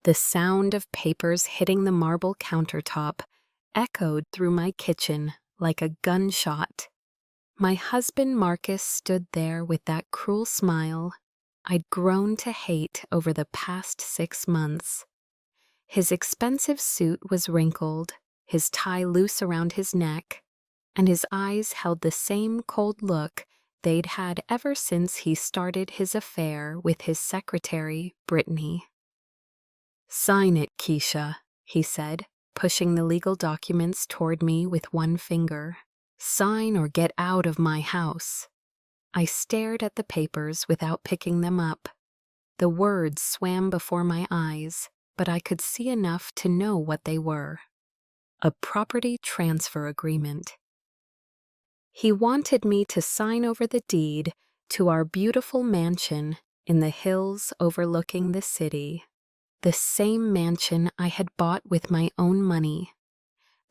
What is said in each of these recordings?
The sound of papers hitting the marble countertop echoed through my kitchen like a gunshot. My husband Marcus stood there with that cruel smile I'd grown to hate over the past 6 months. His expensive suit was wrinkled, his tie loose around his neck, and his eyes held the same cold look they'd had ever since he started his affair with his secretary, Brittany. "Sign it, Keisha," he said, pushing the legal documents toward me with one finger. "Sign or get out of my house." I stared at the papers without picking them up. The words swam before my eyes, but I could see enough to know what they were. A property transfer agreement. He wanted me to sign over the deed to our beautiful mansion in the hills overlooking the city. The same mansion I had bought with my own money.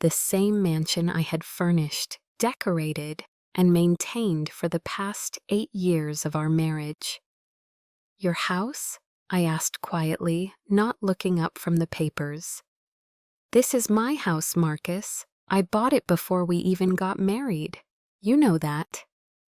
The same mansion I had furnished, decorated, and maintained for the past 8 years of our marriage. "Your house?" I asked quietly, not looking up from the papers. "This is my house, Marcus. I bought it before we even got married. You know that."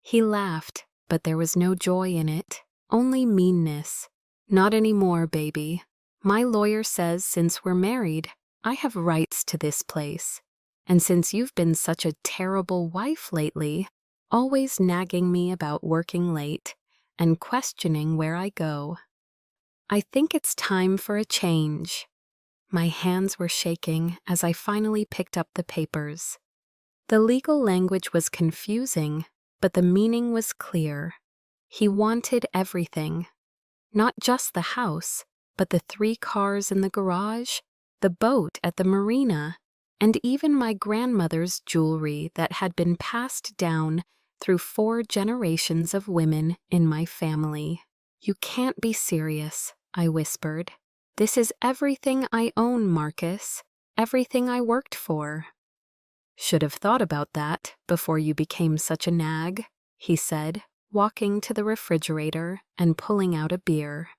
He laughed, but there was no joy in it, only meanness. "Not anymore, baby. My lawyer says since we're married, I have rights to this place. And since you've been such a terrible wife lately, always nagging me about working late and questioning where I go, I think it's time for a change." My hands were shaking as I finally picked up the papers. The legal language was confusing, but the meaning was clear. He wanted everything. Not just the house, but the 3 cars in the garage, the boat at the marina, and even my grandmother's jewelry that had been passed down through 4 generations of women in my family. "You can't be serious," I whispered. "This is everything I own, Marcus, everything I worked for." "Should have thought about that before you became such a nag," he said, walking to the refrigerator and pulling out a beer.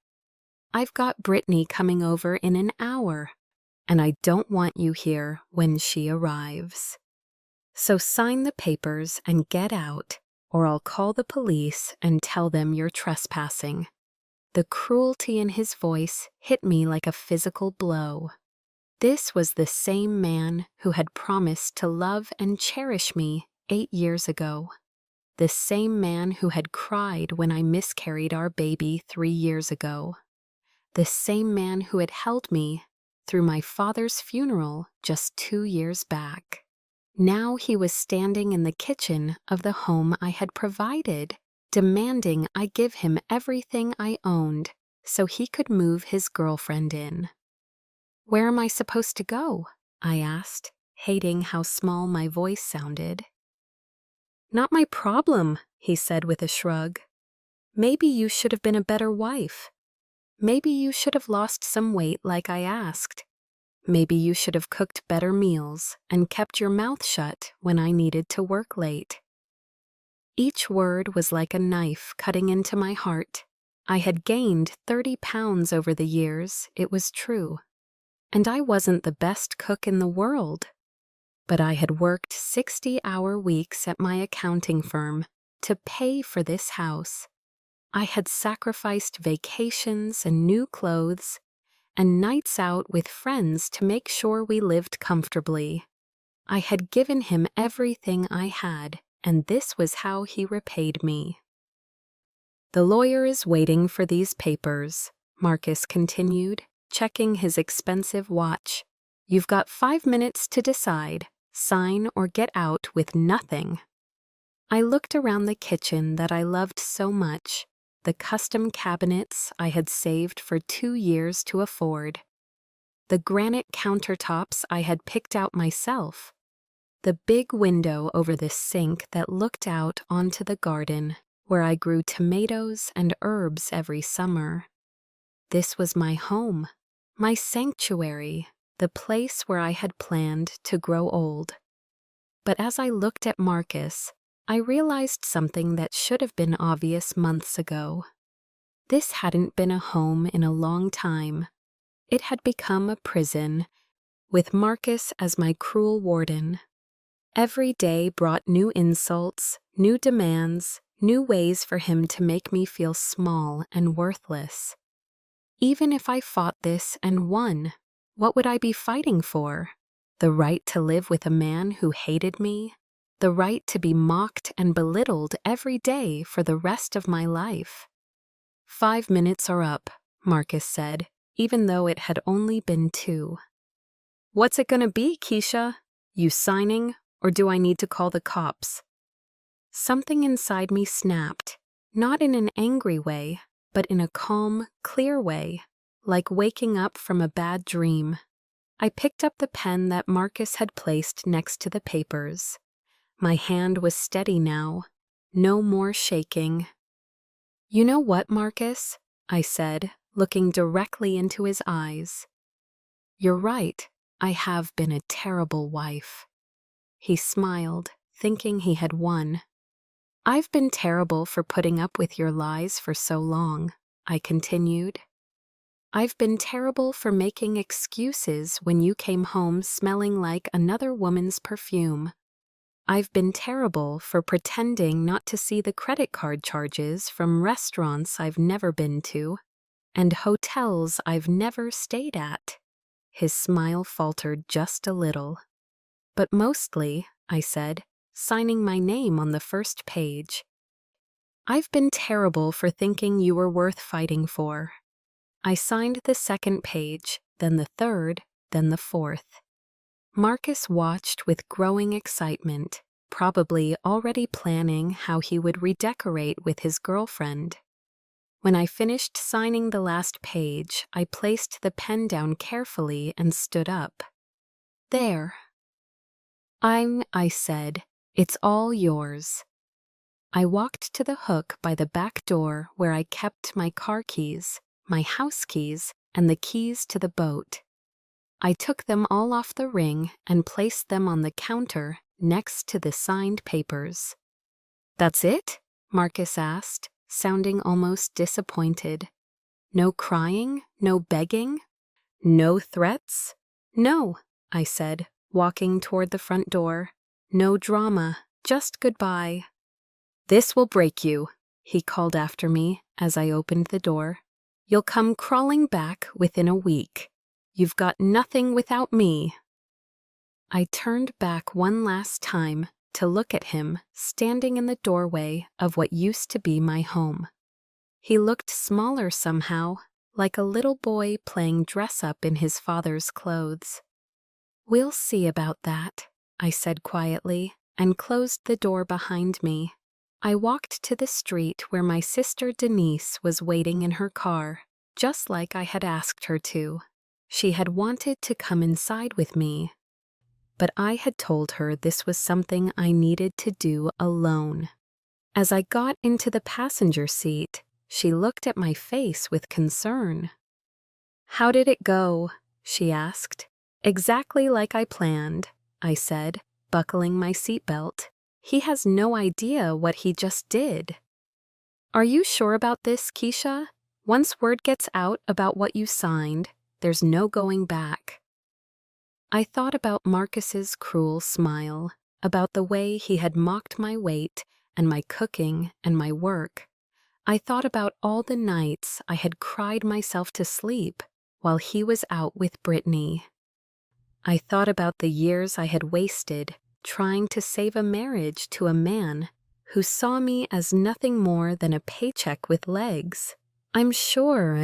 "I've got Brittany coming over in an hour, and I don't want you here when she arrives. So sign the papers and get out, or I'll call the police and tell them you're trespassing." The cruelty in his voice hit me like a physical blow. This was the same man who had promised to love and cherish me 8 years ago. The same man who had cried when I miscarried our baby 3 years ago. The same man who had held me through my father's funeral just 2 years back. Now he was standing in the kitchen of the home I had provided, demanding I give him everything I owned so he could move his girlfriend in. "Where am I supposed to go?" I asked, hating how small my voice sounded. "Not my problem," he said with a shrug. "Maybe you should have been a better wife. Maybe you should have lost some weight like I asked. Maybe you should have cooked better meals and kept your mouth shut when I needed to work late." Each word was like a knife cutting into my heart. I had gained 30 pounds over the years, it was true. And I wasn't the best cook in the world. But I had worked 60-hour weeks at my accounting firm to pay for this house. I had sacrificed vacations and new clothes and nights out with friends to make sure we lived comfortably. I had given him everything I had, and this was how he repaid me. "The lawyer is waiting for these papers," Marcus continued, checking his expensive watch. "You've got 5 minutes to decide, sign or get out with nothing." I looked around the kitchen that I loved so much, the custom cabinets I had saved for 2 years to afford, the granite countertops I had picked out myself, the big window over the sink that looked out onto the garden where I grew tomatoes and herbs every summer. This was my home, my sanctuary, the place where I had planned to grow old. But as I looked at Marcus, I realized something that should have been obvious months ago. This hadn't been a home in a long time. It had become a prison, with Marcus as my cruel warden. Every day brought new insults, new demands, new ways for him to make me feel small and worthless. Even if I fought this and won, what would I be fighting for? The right to live with a man who hated me? The right to be mocked and belittled every day for the rest of my life? 5 minutes are up, Marcus said, even though it had only been 2. What's it gonna be, Keisha? You signing, or do I need to call the cops? Something inside me snapped, not in an angry way, but in a calm, clear way, like waking up from a bad dream. I picked up the pen that Marcus had placed next to the papers. My hand was steady now, no more shaking. You know what, Marcus? I said, looking directly into his eyes. You're right, I have been a terrible wife. He smiled, thinking he had won. I've been terrible for putting up with your lies for so long, I continued. I've been terrible for making excuses when you came home smelling like another woman's perfume. I've been terrible for pretending not to see the credit card charges from restaurants I've never been to and hotels I've never stayed at. His smile faltered just a little. But mostly, I said, signing my name on the first page. I've been terrible for thinking you were worth fighting for. I signed the second page, then the third, then the fourth. Marcus watched with growing excitement, probably already planning how he would redecorate with his girlfriend. When I finished signing the last page, I placed the pen down carefully and stood up. There. I said, it's all yours. I walked to the hook by the back door where I kept my car keys, my house keys, and the keys to the boat. I took them all off the ring and placed them on the counter next to the signed papers. That's it? Marcus asked, sounding almost disappointed. No crying? No begging? No threats? No, I said, walking toward the front door. No drama, just goodbye. This will break you, he called after me as I opened the door. You'll come crawling back within a week. You've got nothing without me. I turned back one last time to look at him standing in the doorway of what used to be my home. He looked smaller somehow, like a little boy playing dress-up in his father's clothes. We'll see about that, I said quietly, and closed the door behind me. I walked to the street where my sister Denise was waiting in her car, just like I had asked her to. She had wanted to come inside with me, but I had told her this was something I needed to do alone. As I got into the passenger seat, she looked at my face with concern. How did it go? She asked. Exactly like I planned, I said, buckling my seatbelt. He has no idea what he just did. Are you sure about this, Keisha? Once word gets out about what you signed, there's no going back. I thought about Marcus's cruel smile, about the way he had mocked my weight and my cooking and my work. I thought about all the nights I had cried myself to sleep while he was out with Brittany. I thought about the years I had wasted trying to save a marriage to a man who saw me as nothing more than a paycheck with legs. I'm sure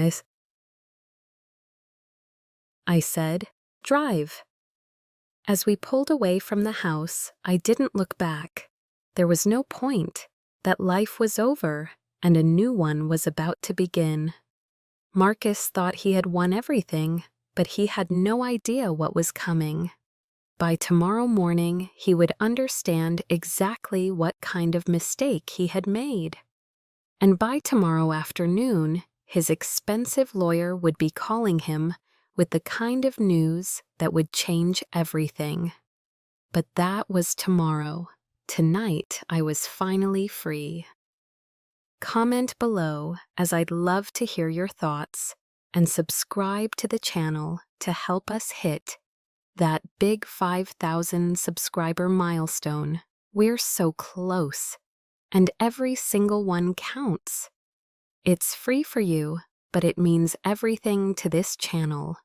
I said, drive. As we pulled away from the house, I didn't look back. There was no point. That life was over, and a new one was about to begin. Marcus thought he had won everything, but he had no idea what was coming. By tomorrow morning, he would understand exactly what kind of mistake he had made. And by tomorrow afternoon, his expensive lawyer would be calling him with the kind of news that would change everything. But that was tomorrow. Tonight, I was finally free. Comment below, as I'd love to hear your thoughts. and subscribe to the channel to help us hit that big 5,000 subscriber milestone. We're so close, and every single one counts. It's free for you, but it means everything to this channel.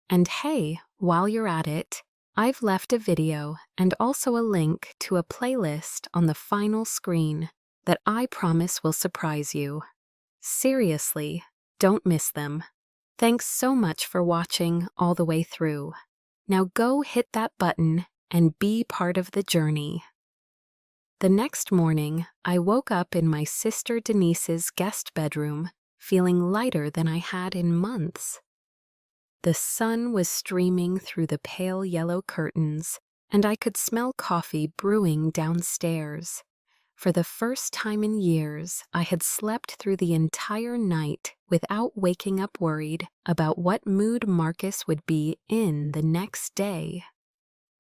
And hey, while you're at it, I've left a video and also a link to a playlist on the final screen that I promise will surprise you. Seriously, don't miss them. Thanks so much for watching all the way through. Now go hit that button and be part of the journey. The next morning, I woke up in my sister Denise's guest bedroom, feeling lighter than I had in months. The sun was streaming through the pale yellow curtains, and I could smell coffee brewing downstairs. For the first time in years, I had slept through the entire night without waking up worried about what mood Marcus would be in the next day.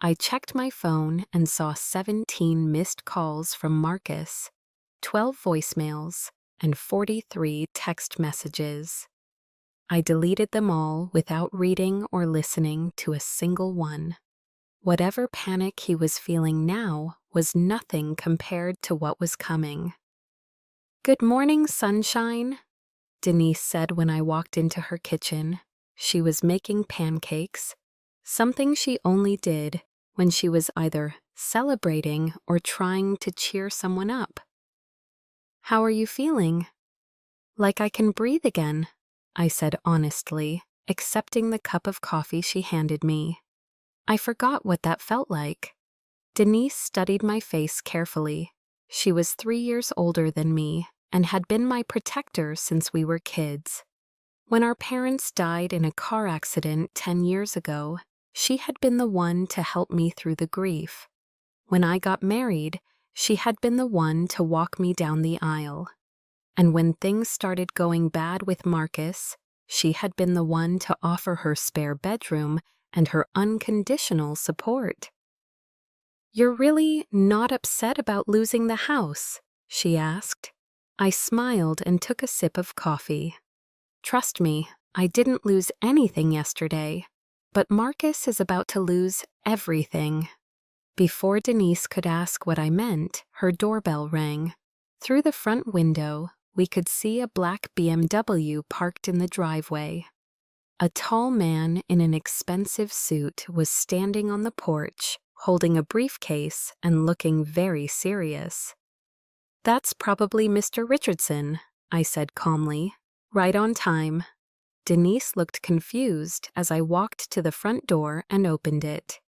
I checked my phone and saw 17 missed calls from Marcus, 12 voicemails, and 43 text messages. I deleted them all without reading or listening to a single one. Whatever panic he was feeling now was nothing compared to what was coming. "Good morning, sunshine," Denise said when I walked into her kitchen. She was making pancakes, something she only did when she was either celebrating or trying to cheer someone up. "How are you feeling?" "Like I can breathe again," I said honestly, accepting the cup of coffee she handed me. I forgot what that felt like. Denise studied my face carefully. She was 3 years older than me and had been my protector since we were kids. When our parents died in a car accident 10 years ago, she had been the one to help me through the grief. When I got married, she had been the one to walk me down the aisle. And when things started going bad with Marcus, she had been the one to offer her spare bedroom and her unconditional support. "You're really not upset about losing the house?" she asked. I smiled and took a sip of coffee. "Trust me, I didn't lose anything yesterday, but Marcus is about to lose everything." Before Denise could ask what I meant, her doorbell rang. Through the front window, we could see a black BMW parked in the driveway. A tall man in an expensive suit was standing on the porch, holding a briefcase and looking very serious. "That's probably Mr. Richardson," I said calmly. "Right on time." Denise looked confused as I walked to the front door and opened it.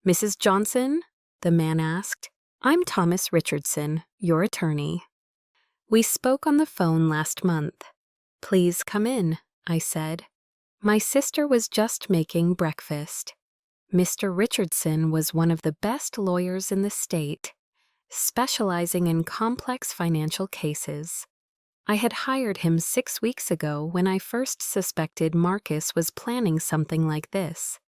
"Mrs. Johnson?" the man asked. "I'm Thomas Richardson, your attorney. We spoke on the phone last month." "Please come in," I said. My sister was just making breakfast. Mr. Richardson was one of the best lawyers in the state, specializing in complex financial cases. I had hired him 6 weeks ago when I first suspected Marcus was planning something like this.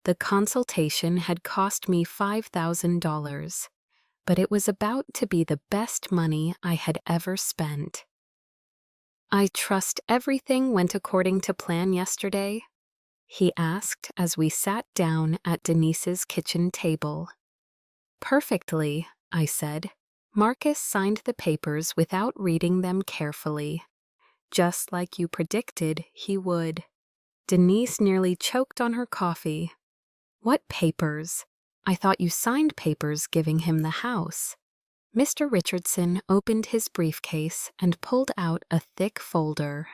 The consultation had cost me $5,000. But it was about to be the best money I had ever spent. "I trust everything went according to plan yesterday?" he asked as we sat down at Denise's kitchen table. "Perfectly," I said. "Marcus signed the papers without reading them carefully, just like you predicted he would." Denise nearly choked on her coffee. "What papers? I thought you signed papers giving him the house." Mr. Richardson opened his briefcase and pulled out a thick folder.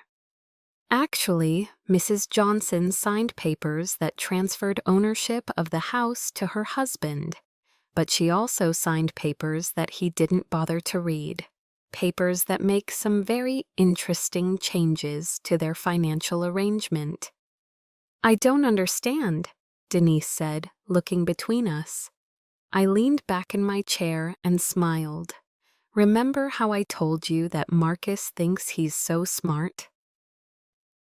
"Actually, Mrs. Johnson signed papers that transferred ownership of the house to her husband, but she also signed papers that he didn't bother to read, papers that make some very interesting changes to their financial arrangement." "I don't understand," Denise said, looking between us. I leaned back in my chair and smiled. "Remember how I told you that Marcus thinks he's so smart?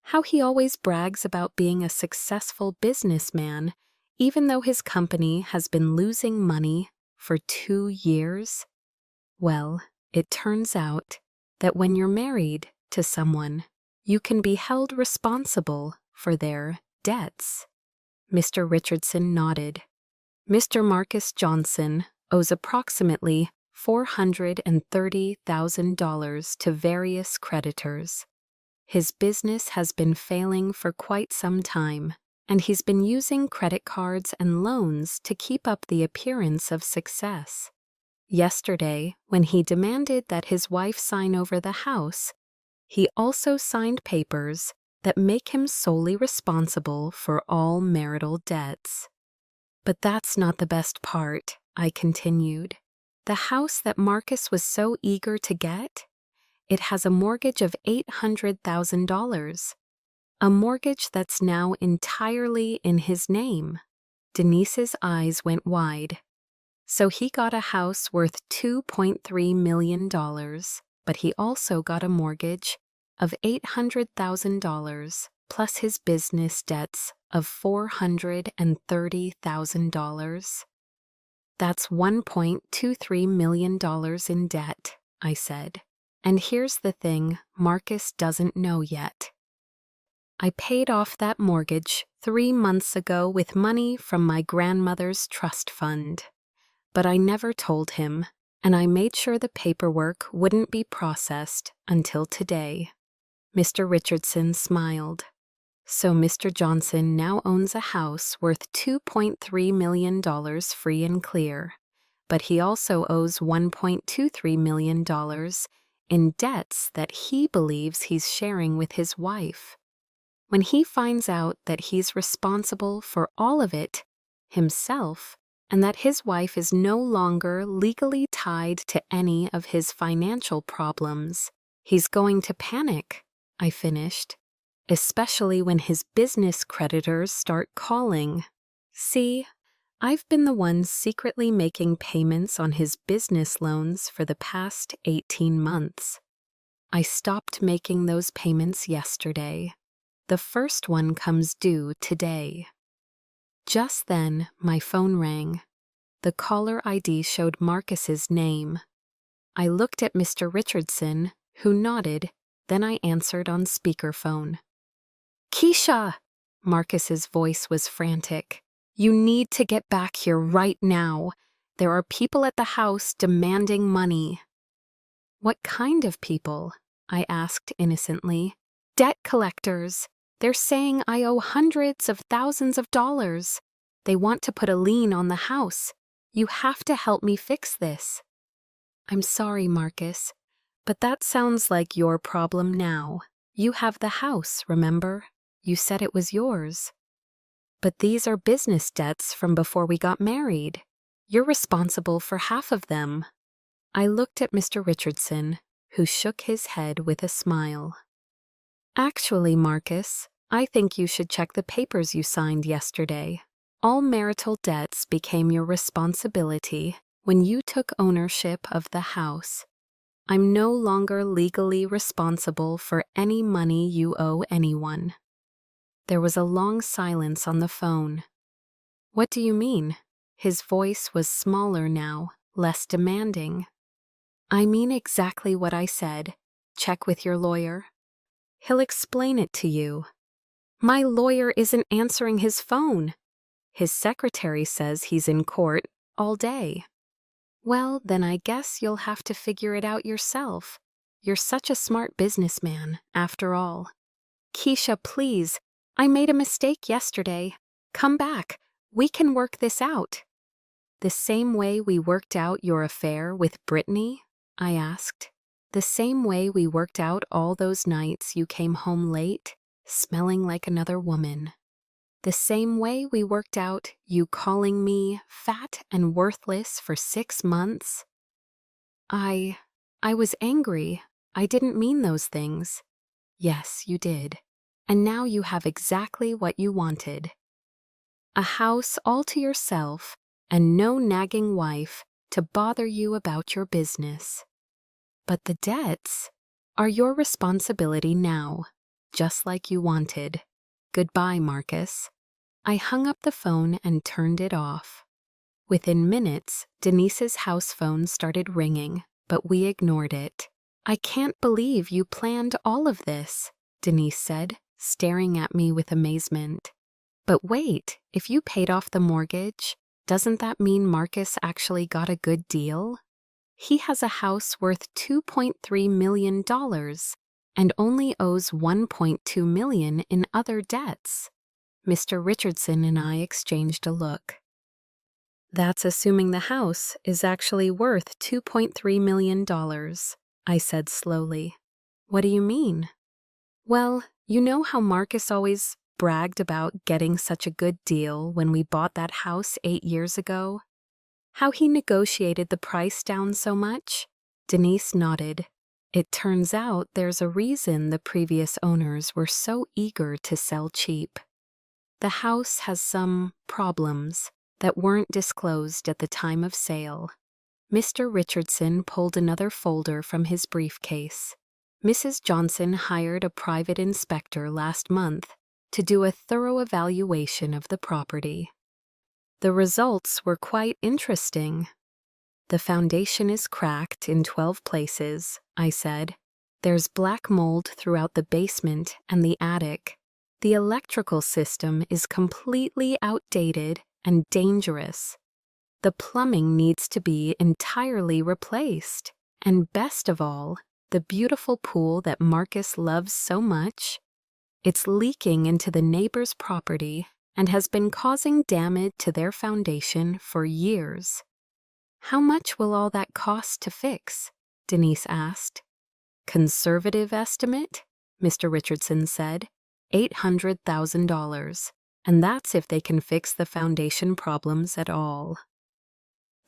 How he always brags about being a successful businessman, even though his company has been losing money for 2 years? Well, it turns out that when you're married to someone, you can be held responsible for their debts. Mr. Richardson nodded. Mr. Marcus Johnson owes approximately $430,000 to various creditors. His business has been failing for quite some time, and he's been using credit cards and loans to keep up the appearance of success. Yesterday, when he demanded that his wife sign over the house, he also signed papers that make him solely responsible for all marital debts. But that's not the best part, I continued. The house that Marcus was so eager to get? It has a mortgage of $800,000. A mortgage that's now entirely in his name. Denise's eyes went wide. So he got a house worth $2.3 million, but he also got a mortgage of $800,000 plus his business debts of $430,000. That's $1.23 million in debt, I said. And here's the thing Marcus doesn't know yet. I paid off that mortgage 3 months ago with money from my grandmother's trust fund. But I never told him, and I made sure the paperwork wouldn't be processed until today. Mr. Richardson smiled. So Mr. Johnson now owns a house worth $2.3 million free and clear, but he also owes $1.23 million in debts that he believes he's sharing with his wife. When he finds out that he's responsible for all of it himself, and that his wife is no longer legally tied to any of his financial problems, he's going to panic, I finished, especially when his business creditors start calling. See, I've been the one secretly making payments on his business loans for the past 18 months. I stopped making those payments yesterday. The first one comes due today. Just then, my phone rang. The caller ID showed Marcus's name. I looked at Mr. Richardson, who nodded, then I answered on speakerphone. Keisha! Marcus's voice was frantic. You need to get back here right now. There are people at the house demanding money. What kind of people? I asked innocently. Debt collectors. They're saying I owe hundreds of thousands of dollars. They want to put a lien on the house. You have to help me fix this. I'm sorry, Marcus, but that sounds like your problem now. You have the house, remember? You said it was yours. But these are business debts from before we got married. You're responsible for half of them. I looked at Mr. Richardson, who shook his head with a smile. Actually, Marcus, I think you should check the papers you signed yesterday. All marital debts became your responsibility when you took ownership of the house. I'm no longer legally responsible for any money you owe anyone. There was a long silence on the phone. What do you mean? His voice was smaller now, less demanding. I mean exactly what I said. Check with your lawyer. He'll explain it to you. My lawyer isn't answering his phone. His secretary says he's in court all day. Well, then I guess you'll have to figure it out yourself. You're such a smart businessman, after all. Keisha, please, I made a mistake yesterday. Come back. We can work this out. The same way we worked out your affair with Brittany? I asked. The same way we worked out all those nights you came home late, smelling like another woman. The same way we worked out you calling me fat and worthless for 6 months. I was angry. I didn't mean those things. Yes, you did. And now you have exactly what you wanted. A house all to yourself and no nagging wife to bother you about your business. But the debts are your responsibility now, just like you wanted. Goodbye, Marcus. I hung up the phone and turned it off. Within minutes, Denise's house phone started ringing, but we ignored it. I can't believe you planned all of this. Denise said, staring at me with amazement. But wait, if you paid off the mortgage, doesn't that mean Marcus actually got a good deal? He has a house worth $2.3 million and only owes $1.2 million in other debts. Mr. Richardson and I exchanged a look. That's assuming the house is actually worth $2.3 million, I said slowly. What do you mean? Well, you know how Marcus always bragged about getting such a good deal when we bought that house 8 years ago? How he negotiated the price down so much? Denise nodded. It turns out there's a reason the previous owners were so eager to sell cheap. The house has some problems that weren't disclosed at the time of sale. Mr. Richardson pulled another folder from his briefcase. Mrs. Johnson hired a private inspector last month to do a thorough evaluation of the property. The results were quite interesting. The foundation is cracked in 12 places, I said. There's black mold throughout the basement and the attic. The electrical system is completely outdated and dangerous. The plumbing needs to be entirely replaced. And best of all, the beautiful pool that Marcus loves so much, it's leaking into the neighbor's property and has been causing damage to their foundation for years. How much will all that cost to fix? Denise asked. Conservative estimate, Mr. Richardson said, $800,000, and that's if they can fix the foundation problems at all.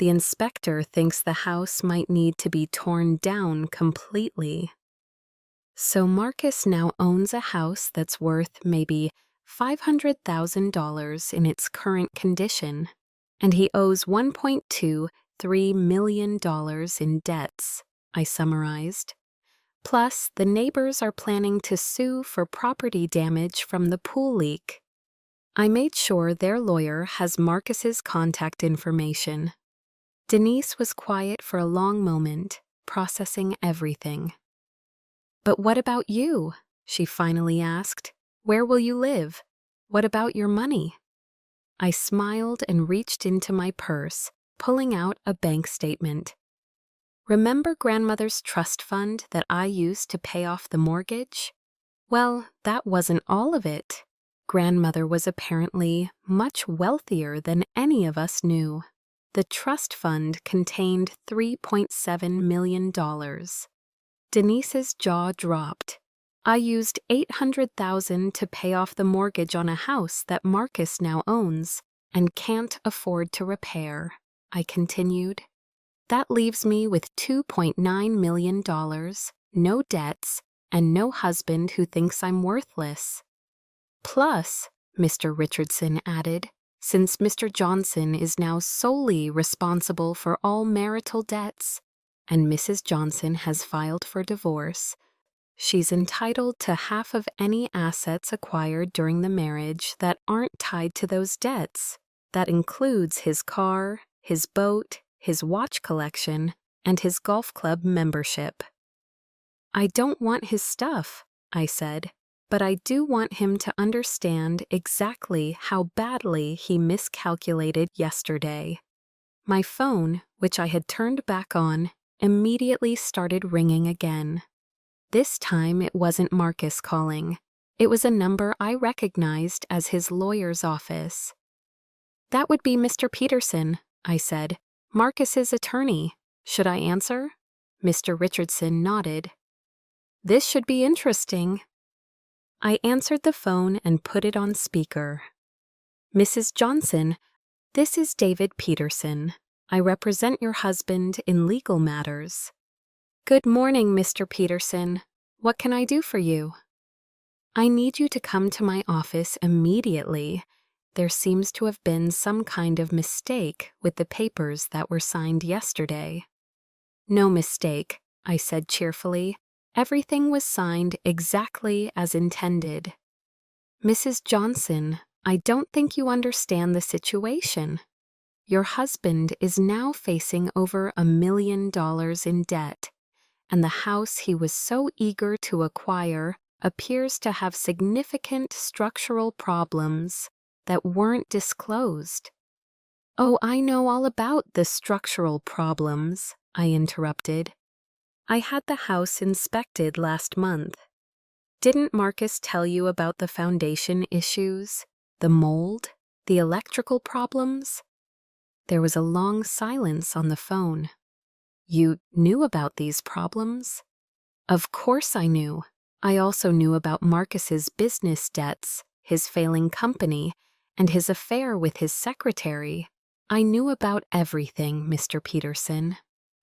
The inspector thinks the house might need to be torn down completely. So Marcus now owns a house that's worth maybe $500,000 in its current condition, and he owes $1.23 million in debts, I summarized. Plus, the neighbors are planning to sue for property damage from the pool leak. I made sure their lawyer has Marcus's contact information. Denise was quiet for a long moment, processing everything. But what about you? She finally asked. Where will you live? What about your money? I smiled and reached into my purse, pulling out a bank statement. Remember Grandmother's trust fund that I used to pay off the mortgage? Well, that wasn't all of it. Grandmother was apparently much wealthier than any of us knew. The trust fund contained $3.7 million. Denise's jaw dropped. I used $800,000 to pay off the mortgage on a house that Marcus now owns and can't afford to repair, I continued. That leaves me with $2.9 million, no debts, and no husband who thinks I'm worthless. Plus, Mr. Richardson added, since Mr. Johnson is now solely responsible for all marital debts, and Mrs. Johnson has filed for divorce, she's entitled to half of any assets acquired during the marriage that aren't tied to those debts. That includes his car, his boat, his watch collection, and his golf club membership. I don't want his stuff, I said, but I do want him to understand exactly how badly he miscalculated yesterday. My phone, which I had turned back on, immediately started ringing again. This time it wasn't Marcus calling. It was a number I recognized as his lawyer's office. That would be Mr. Peterson, I said, Marcus's attorney. Should I answer? Mr. Richardson nodded. This should be interesting. I answered the phone and put it on speaker. Mrs. Johnson, this is David Peterson. I represent your husband in legal matters. Good morning, Mr. Peterson. What can I do for you? I need you to come to my office immediately. There seems to have been some kind of mistake with the papers that were signed yesterday. No mistake, I said cheerfully. Everything was signed exactly as intended. Mrs. Johnson, I don't think you understand the situation. Your husband is now facing over $1 million in debt, and the house he was so eager to acquire appears to have significant structural problems that weren't disclosed. Oh, I know all about the structural problems, I interrupted. I had the house inspected last month. Didn't Marcus tell you about the foundation issues, the mold, the electrical problems? There was a long silence on the phone. You knew about these problems? Of course I knew. I also knew about Marcus's business debts, his failing company, and his affair with his secretary. I knew about everything, Mr. Peterson.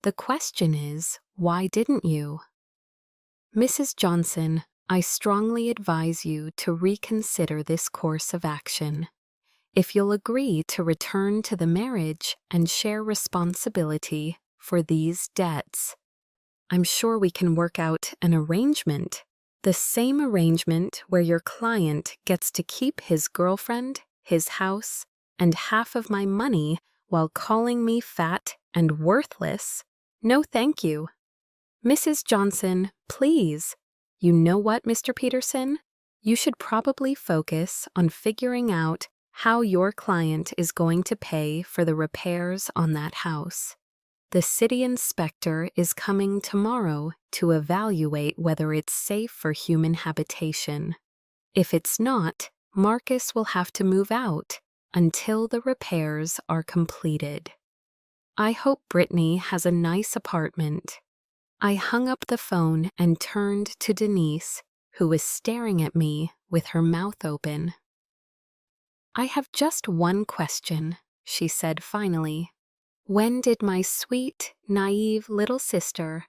The question is, why didn't you? Mrs. Johnson, I strongly advise you to reconsider this course of action. If you'll agree to return to the marriage and share responsibility for these debts, I'm sure we can work out an arrangement. The same arrangement where your client gets to keep his girlfriend, his house, and half of my money while calling me fat and worthless. No, thank you. Mrs. Johnson, please. You know what, Mr. Peterson? You should probably focus on figuring out how your client is going to pay for the repairs on that house. The city inspector is coming tomorrow to evaluate whether it's safe for human habitation. If it's not, Marcus will have to move out until the repairs are completed. I hope Brittany has a nice apartment. I hung up the phone and turned to Denise, who was staring at me with her mouth open. I have just one question, she said finally. When did my sweet, naive little sister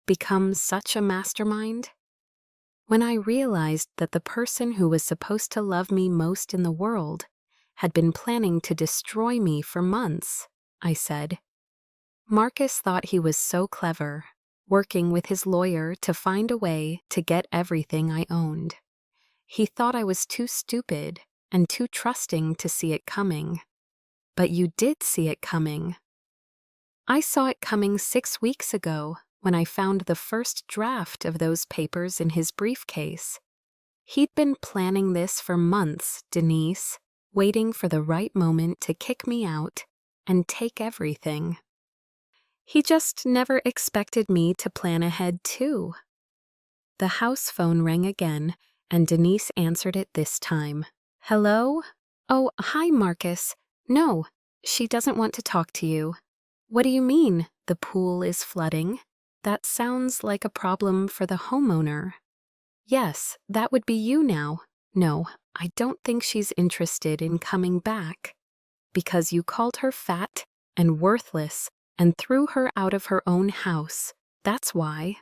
become such a mastermind? When I realized that the person who was supposed to love me most in the world had been planning to destroy me for months, I said. Marcus thought he was so clever, working with his lawyer to find a way to get everything I owned. He thought I was too stupid and too trusting to see it coming. But you did see it coming. I saw it coming 6 weeks ago when I found the first draft of those papers in his briefcase. He'd been planning this for months, Denise, waiting for the right moment to kick me out and take everything. He just never expected me to plan ahead, too. The house phone rang again, and Denise answered it this time. Hello? Oh, hi, Marcus. No, she doesn't want to talk to you. What do you mean, the pool is flooding? That sounds like a problem for the homeowner. Yes, that would be you now. No, I don't think she's interested in coming back. Because you called her fat and worthless and threw her out of her own house. That's why.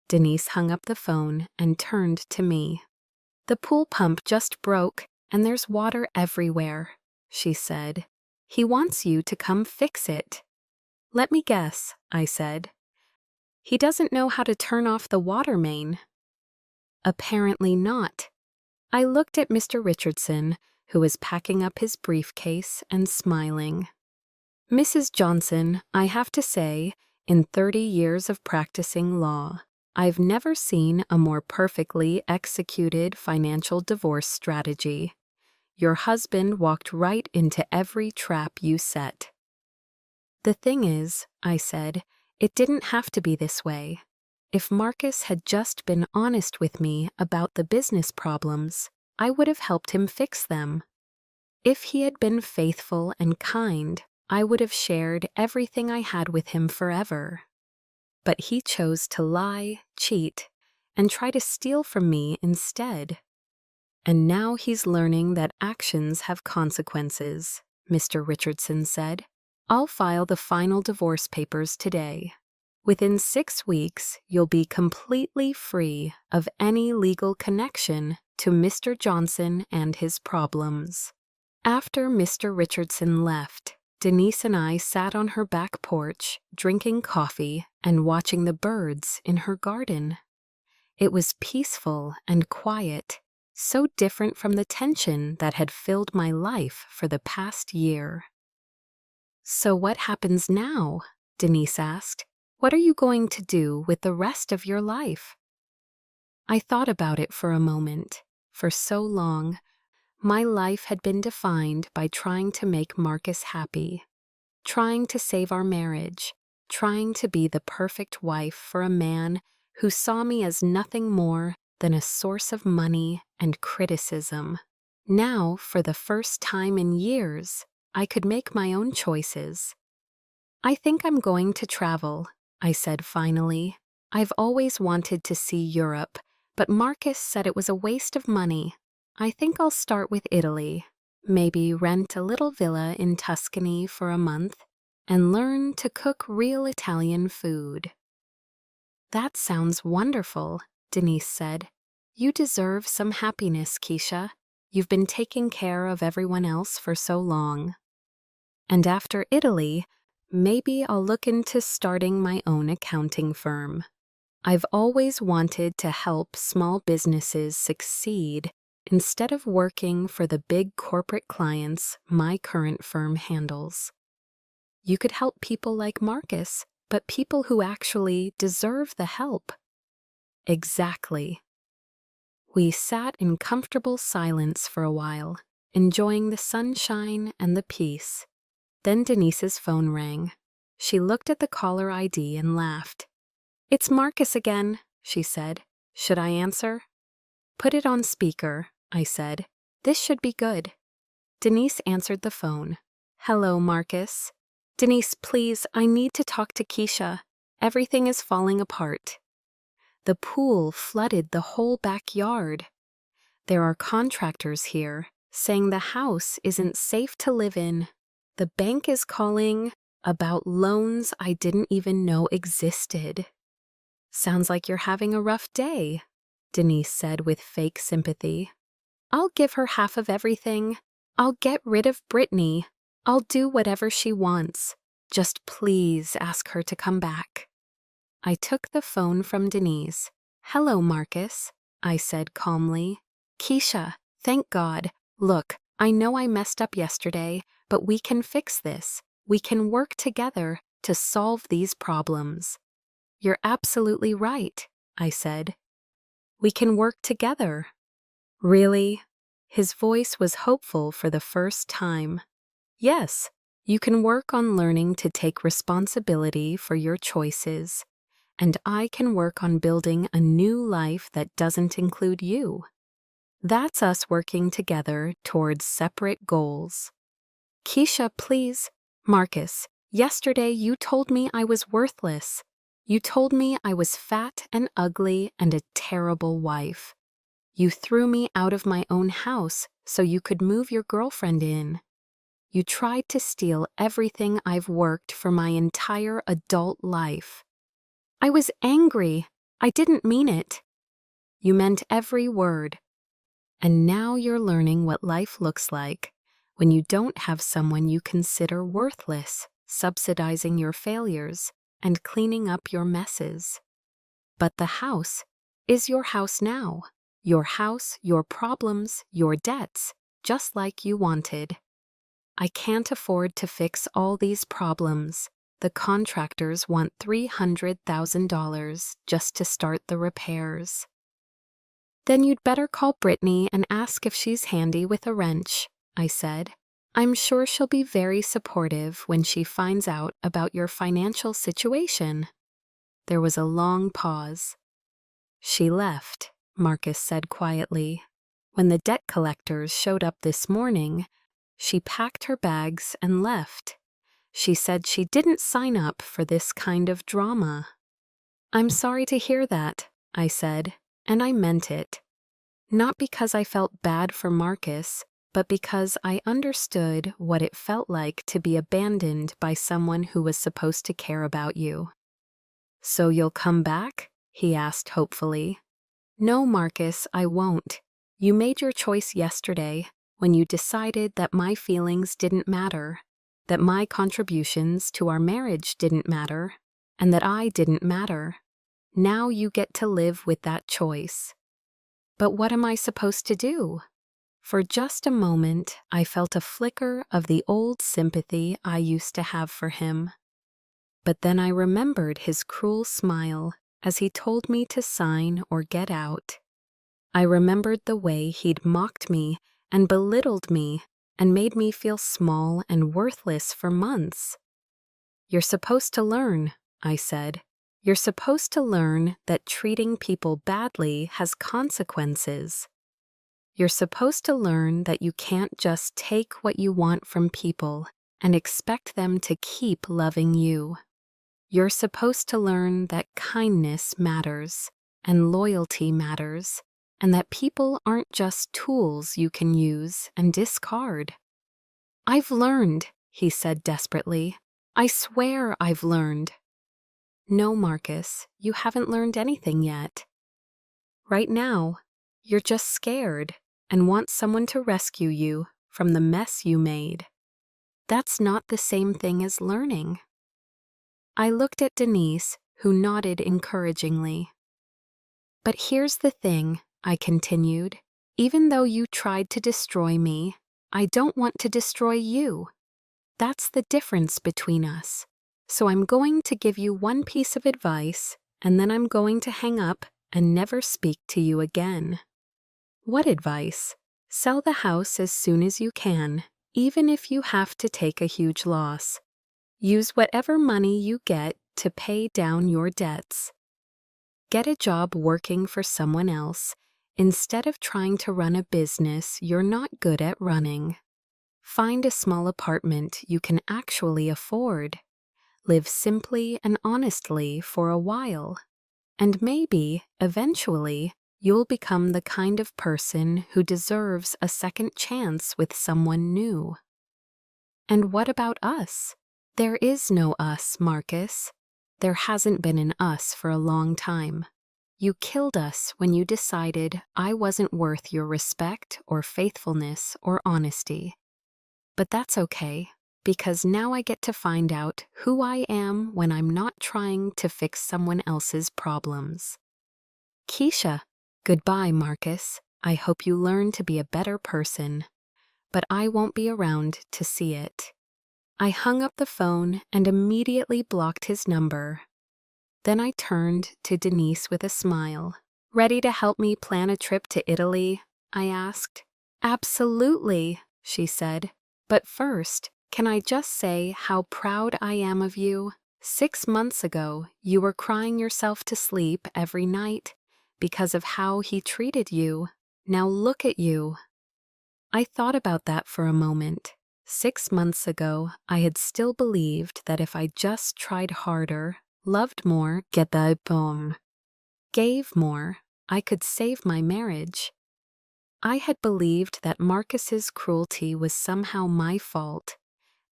Denise hung up the phone and turned to me. The pool pump just broke and there's water everywhere, she said. He wants you to come fix it. Let me guess, I said. He doesn't know how to turn off the water main. Apparently not. I looked at Mr. Richardson, who was packing up his briefcase and smiling. Mrs. Johnson, I have to say, in 30 years of practicing law, I've never seen a more perfectly executed financial divorce strategy. Your husband walked right into every trap you set. The thing is, I said, it didn't have to be this way. If Marcus had just been honest with me about the business problems, I would have helped him fix them. If he had been faithful and kind, I would have shared everything I had with him forever. But he chose to lie, cheat, and try to steal from me instead. And now he's learning that actions have consequences, Mr. Richardson said. I'll file the final divorce papers today. Within 6 weeks, you'll be completely free of any legal connection to Mr. Johnson and his problems. After Mr. Richardson left, Denise and I sat on her back porch, drinking coffee and watching the birds in her garden. It was peaceful and quiet, so different from the tension that had filled my life for the past year. So what happens now? Denise asked. What are you going to do with the rest of your life? I thought about it for a moment. For so long, my life had been defined by trying to make Marcus happy, trying to save our marriage, trying to be the perfect wife for a man who saw me as nothing more than a source of money and criticism. Now, for the first time in years, I could make my own choices. I think I'm going to travel, I said finally. I've always wanted to see Europe, but Marcus said it was a waste of money. I think I'll start with Italy, maybe rent a little villa in Tuscany for a month, and learn to cook real Italian food. That sounds wonderful, Denise said. You deserve some happiness, Keisha. You've been taking care of everyone else for so long. And after Italy, maybe I'll look into starting my own accounting firm. I've always wanted to help small businesses succeed instead of working for the big corporate clients my current firm handles. You could help people like Marcus, but people who actually deserve the help. Exactly. We sat in comfortable silence for a while, enjoying the sunshine and the peace. Then Denise's phone rang. She looked at the caller ID and laughed. "It's Marcus again," she said. "Should I answer?" "Put it on speaker," I said. "This should be good." Denise answered the phone. "Hello, Marcus." "Denise, please, I need to talk to Keisha. Everything is falling apart." The pool flooded the whole backyard. There are contractors here saying the house isn't safe to live in. The bank is calling about loans I didn't even know existed. "Sounds like you're having a rough day," Denise said with fake sympathy. "I'll give her half of everything. I'll get rid of Brittany. I'll do whatever she wants. Just please ask her to come back." I took the phone from Denise. "Hello, Marcus," I said calmly. "Keisha, thank God. Look, I know I messed up yesterday, but we can fix this. We can work together to solve these problems." "You're absolutely right," I said. "We can work together." "Really?" His voice was hopeful for the first time. "Yes, you can work on learning to take responsibility for your choices, and I can work on building a new life that doesn't include you. That's us working together towards separate goals." "Keisha, please." "Marcus, yesterday you told me I was worthless. You told me I was fat and ugly and a terrible wife. You threw me out of my own house so you could move your girlfriend in. You tried to steal everything I've worked for my entire adult life. I was angry. I didn't mean it. You meant every word. And now you're learning what life looks like when you don't have someone you consider worthless, subsidizing your failures and cleaning up your messes. But the house is your house now. Your house, your problems, your debts, just like you wanted. I can't afford to fix all these problems. The contractors want $300,000 just to start the repairs." "Then you'd better call Brittany and ask if she's handy with a wrench," I said. "I'm sure she'll be very supportive when she finds out about your financial situation." There was a long pause. "She left," Marcus said quietly. "When the debt collectors showed up this morning, she packed her bags and left. She said she didn't sign up for this kind of drama." "I'm sorry to hear that," I said, and I meant it. Not because I felt bad for Marcus, but because I understood what it felt like to be abandoned by someone who was supposed to care about you. "So you'll come back?" he asked hopefully. "No, Marcus, I won't. You made your choice yesterday when you decided that my feelings didn't matter, that my contributions to our marriage didn't matter, and that I didn't matter. Now you get to live with that choice." "But what am I supposed to do?" For just a moment, I felt a flicker of the old sympathy I used to have for him. But then I remembered his cruel smile as he told me to sign or get out. I remembered the way he'd mocked me and belittled me and made me feel small and worthless for months. "You're supposed to learn," I said. "You're supposed to learn that treating people badly has consequences. You're supposed to learn that you can't just take what you want from people and expect them to keep loving you. You're supposed to learn that kindness matters and loyalty matters, and that people aren't just tools you can use and discard." "I've learned," he said desperately. "I swear I've learned." "No, Marcus, you haven't learned anything yet. Right now, you're just scared and want someone to rescue you from the mess you made. That's not the same thing as learning." I looked at Denise, who nodded encouragingly. "But here's the thing," I continued. "Even though you tried to destroy me, I don't want to destroy you. That's the difference between us. So I'm going to give you one piece of advice, and then I'm going to hang up and never speak to you again." "What advice?" "Sell the house as soon as you can, even if you have to take a huge loss. Use whatever money you get to pay down your debts. Get a job working for someone else instead of trying to run a business you're not good at running. Find a small apartment you can actually afford. Live simply and honestly for a while. And maybe, eventually, you'll become the kind of person who deserves a second chance with someone new." "And what about us?" "There is no us, Marcus. There hasn't been an us for a long time. You killed us when you decided I wasn't worth your respect or faithfulness or honesty. But that's okay, because now I get to find out who I am when I'm not trying to fix someone else's problems." "Keisha." "Goodbye, Marcus. I hope you learn to be a better person. But I won't be around to see it." I hung up the phone and immediately blocked his number. Then I turned to Denise with a smile. "Ready to help me plan a trip to Italy?" I asked. "Absolutely," she said. "But first, can I just say how proud I am of you? 6 months ago, you were crying yourself to sleep every night because of how he treated you. Now look at you." I thought about that for a moment. 6 months ago, I had still believed that if I just tried harder, loved more, gave more, I could save my marriage. I had believed that Marcus's cruelty was somehow my fault,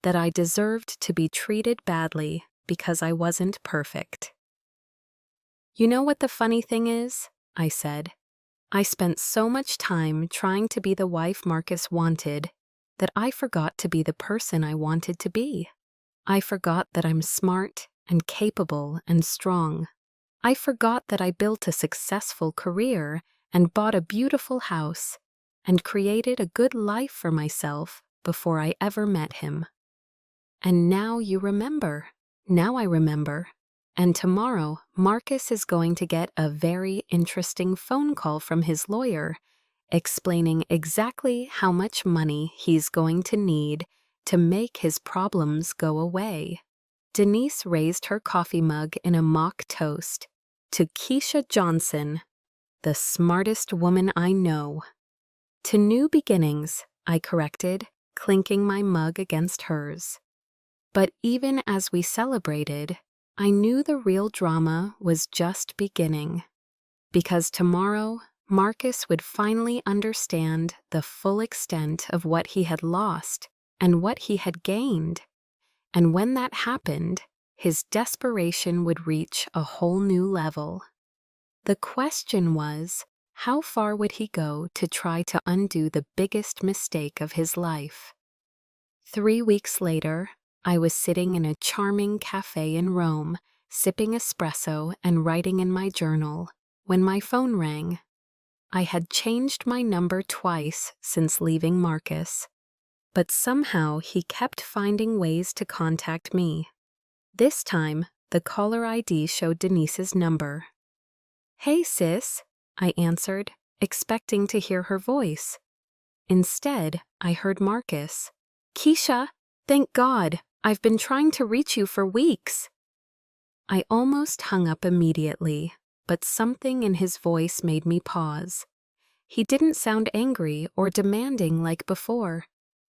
that I deserved to be treated badly because I wasn't perfect. "You know what the funny thing is?" I said. "I spent so much time trying to be the wife Marcus wanted that I forgot to be the person I wanted to be. I forgot that I'm smart and capable and strong. I forgot that I built a successful career and bought a beautiful house and created a good life for myself before I ever met him. And now you remember. Now I remember. And tomorrow, Marcus is going to get a very interesting phone call from his lawyer explaining exactly how much money he's going to need to make his problems go away." Denise raised her coffee mug in a mock toast. "To Keisha Johnson, the smartest woman I know." "To new beginnings," I corrected, clinking my mug against hers. But even as we celebrated, I knew the real drama was just beginning. Because tomorrow, Marcus would finally understand the full extent of what he had lost and what he had gained. And when that happened, his desperation would reach a whole new level. The question was, how far would he go to try to undo the biggest mistake of his life? 3 weeks later, I was sitting in a charming cafe in Rome, sipping espresso and writing in my journal, when my phone rang. I had changed my number twice since leaving Marcus, but somehow he kept finding ways to contact me. This time, the caller ID showed Denise's number. "Hey, sis," I answered, expecting to hear her voice. Instead, I heard Marcus. "Keisha, thank God, I've been trying to reach you for weeks." I almost hung up immediately, but something in his voice made me pause. He didn't sound angry or demanding like before.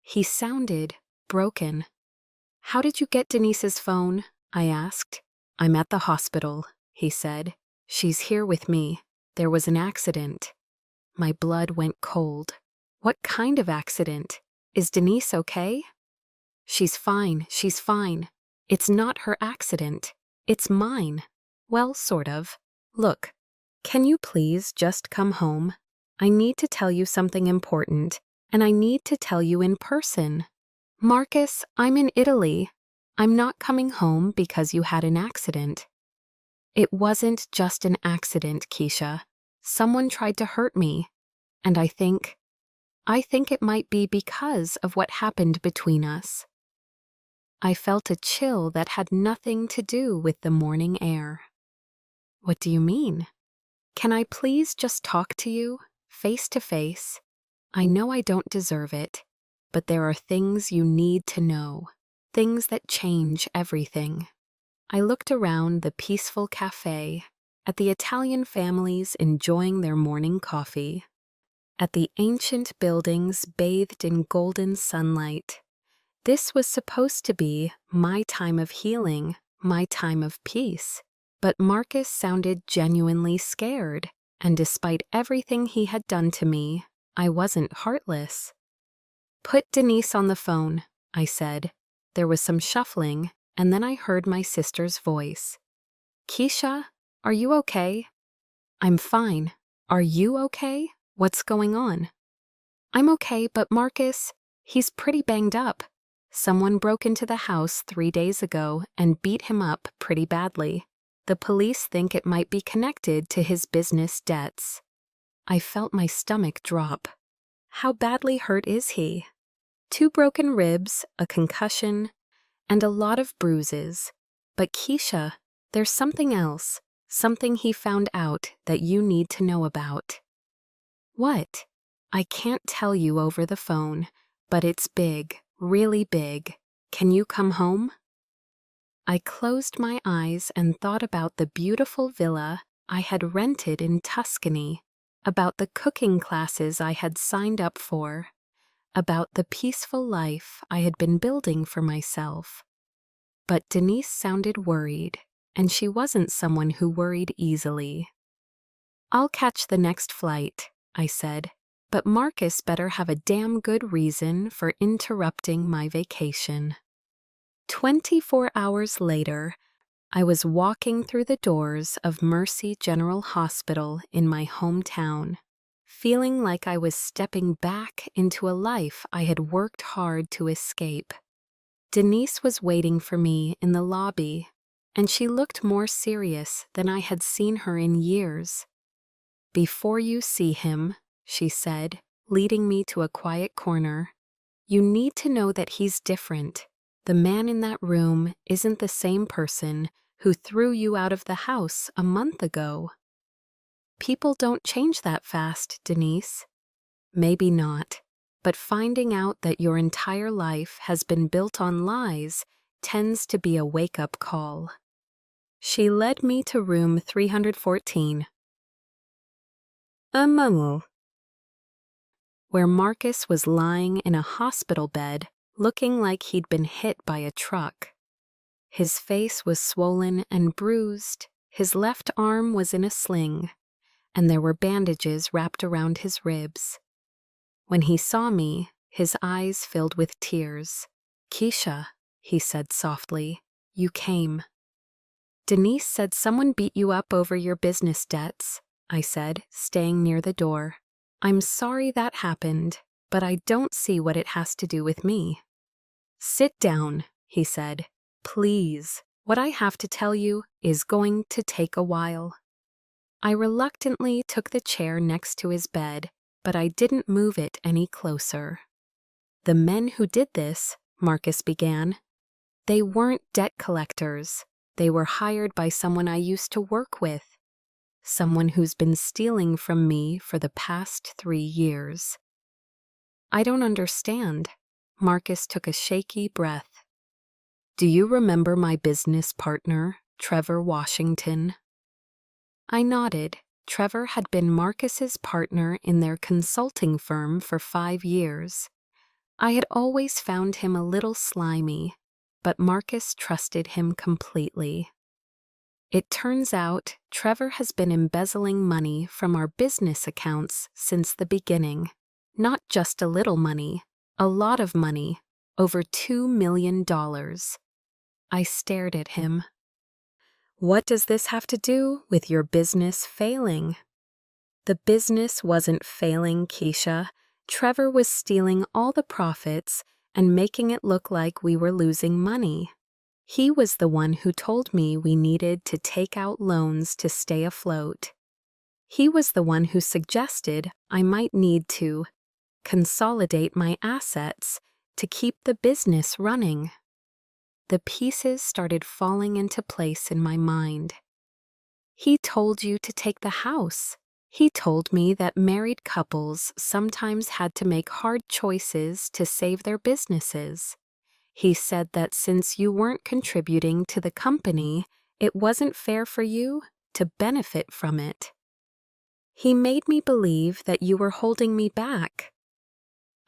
He sounded broken. "How did you get Denise's phone?" I asked. "I'm at the hospital," he said. "She's here with me. There was an accident." My blood went cold. What kind of accident? Is Denise okay? She's fine. It's not her accident. It's mine. Well, sort of. Look, can you please just come home? I need to tell you something important, and I need to tell you in person. Marcus, I'm in Italy. I'm not coming home because you had an accident. It wasn't just an accident, Keisha. Someone tried to hurt me, and I think it might be because of what happened between us. I felt a chill that had nothing to do with the morning air. What do you mean? Can I please just talk to you, face to face? I know I don't deserve it, but there are things you need to know, things that change everything. I looked around the peaceful cafe, at the Italian families enjoying their morning coffee, at the ancient buildings bathed in golden sunlight. This was supposed to be my time of healing, my time of peace. But Marcus sounded genuinely scared, and despite everything he had done to me, I wasn't heartless. "Put Denise on the phone," I said. There was some shuffling, and then I heard my sister's voice. "Keisha, are you okay?" "I'm fine. Are you okay? What's going on?" "I'm okay, but Marcus, he's pretty banged up. Someone broke into the house 3 days ago and beat him up pretty badly. The police think it might be connected to his business debts." I felt my stomach drop. "How badly hurt is he?" "2 broken ribs, a concussion, and a lot of bruises. But Keisha, there's something else, something he found out that you need to know about." "What?" "I can't tell you over the phone, but it's big, really big. Can you come home?" I closed my eyes and thought about the beautiful villa I had rented in Tuscany, about the cooking classes I had signed up for, about the peaceful life I had been building for myself. But Denise sounded worried, and she wasn't someone who worried easily. "I'll catch the next flight," I said, "but Marcus better have a damn good reason for interrupting my vacation." 24 hours later, I was walking through the doors of Mercy General Hospital in my hometown, feeling like I was stepping back into a life I had worked hard to escape. Denise was waiting for me in the lobby, and she looked more serious than I had seen her in years. "Before you see him," she said, leading me to a quiet corner, "you need to know that he's different. The man in that room isn't the same person who threw you out of the house a month ago." "People don't change that fast, Denise." "Maybe not, but finding out that your entire life has been built on lies tends to be a wake-up call." She led me to room 314. Where Marcus was lying in a hospital bed, looking like he'd been hit by a truck. His face was swollen and bruised, his left arm was in a sling, and there were bandages wrapped around his ribs. When he saw me, his eyes filled with tears. "Keisha," he said softly, "you came." "Denise said someone beat you up over your business debts," I said, staying near the door. "I'm sorry that happened, but I don't see what it has to do with me." "Sit down," he said. "Please, what I have to tell you is going to take a while." I reluctantly took the chair next to his bed, but I didn't move it any closer. "The men who did this," Marcus began, "they weren't debt collectors. They were hired by someone I used to work with. someone who's been stealing from me for the past 3 years. I don't understand. Marcus took a shaky breath. Do you remember my business partner, Trevor Washington? I nodded. Trevor had been Marcus's partner in their consulting firm for 5 years. I had always found him a little slimy, but Marcus trusted him completely. It turns out Trevor has been embezzling money from our business accounts since the beginning. Not just a little money, a lot of money, over $2 million. I stared at him. What does this have to do with your business failing? The business wasn't failing, Keisha. Trevor was stealing all the profits and making it look like we were losing money. He was the one who told me we needed to take out loans to stay afloat. He was the one who suggested I might need to consolidate my assets to keep the business running. The pieces started falling into place in my mind. He told you to take the house. He told me that married couples sometimes had to make hard choices to save their businesses. He said that since you weren't contributing to the company, it wasn't fair for you to benefit from it. He made me believe that you were holding me back.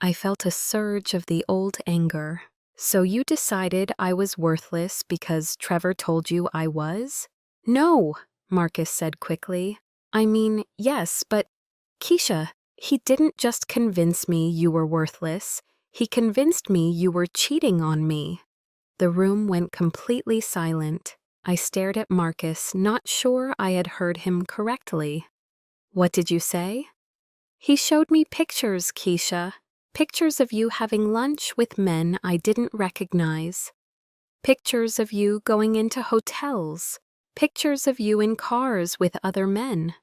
I felt a surge of the old anger. So you decided I was worthless because Trevor told you I was? No, Marcus said quickly. I mean, yes, but Keisha, he didn't just convince me you were worthless. He convinced me you were cheating on me. The room went completely silent. I stared at Marcus, not sure I had heard him correctly. What did you say? He showed me pictures, Keisha. Pictures of you having lunch with men I didn't recognize. Pictures of you going into hotels. Pictures of you in cars with other men.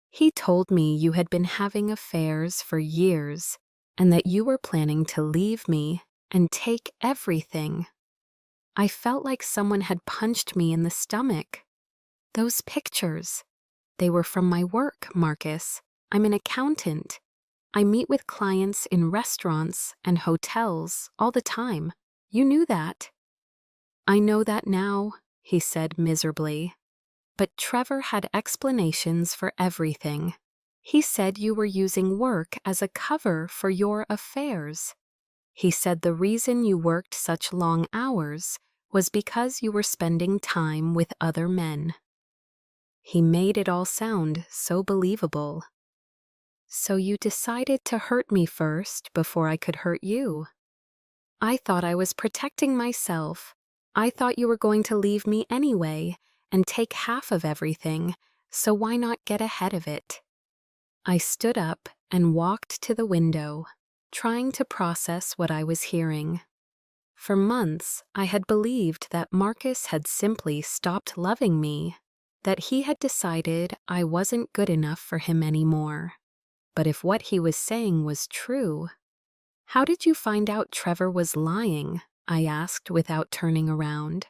He told me you had been having affairs for years and that you were planning to leave me and take everything. I felt like someone had punched me in the stomach. Those pictures, they were from my work, Marcus. I'm an accountant. I meet with clients in restaurants and hotels all the time. You knew that. I know that now, he said miserably. But Trevor had explanations for everything. He said you were using work as a cover for your affairs. He said the reason you worked such long hours was because you were spending time with other men. He made it all sound so believable. So you decided to hurt me first before I could hurt you. I thought I was protecting myself. I thought you were going to leave me anyway and take half of everything, so why not get ahead of it? I stood up and walked to the window, trying to process what I was hearing. For months, I had believed that Marcus had simply stopped loving me, that he had decided I wasn't good enough for him anymore. But if what he was saying was true, how did you find out Trevor was lying? I asked without turning around.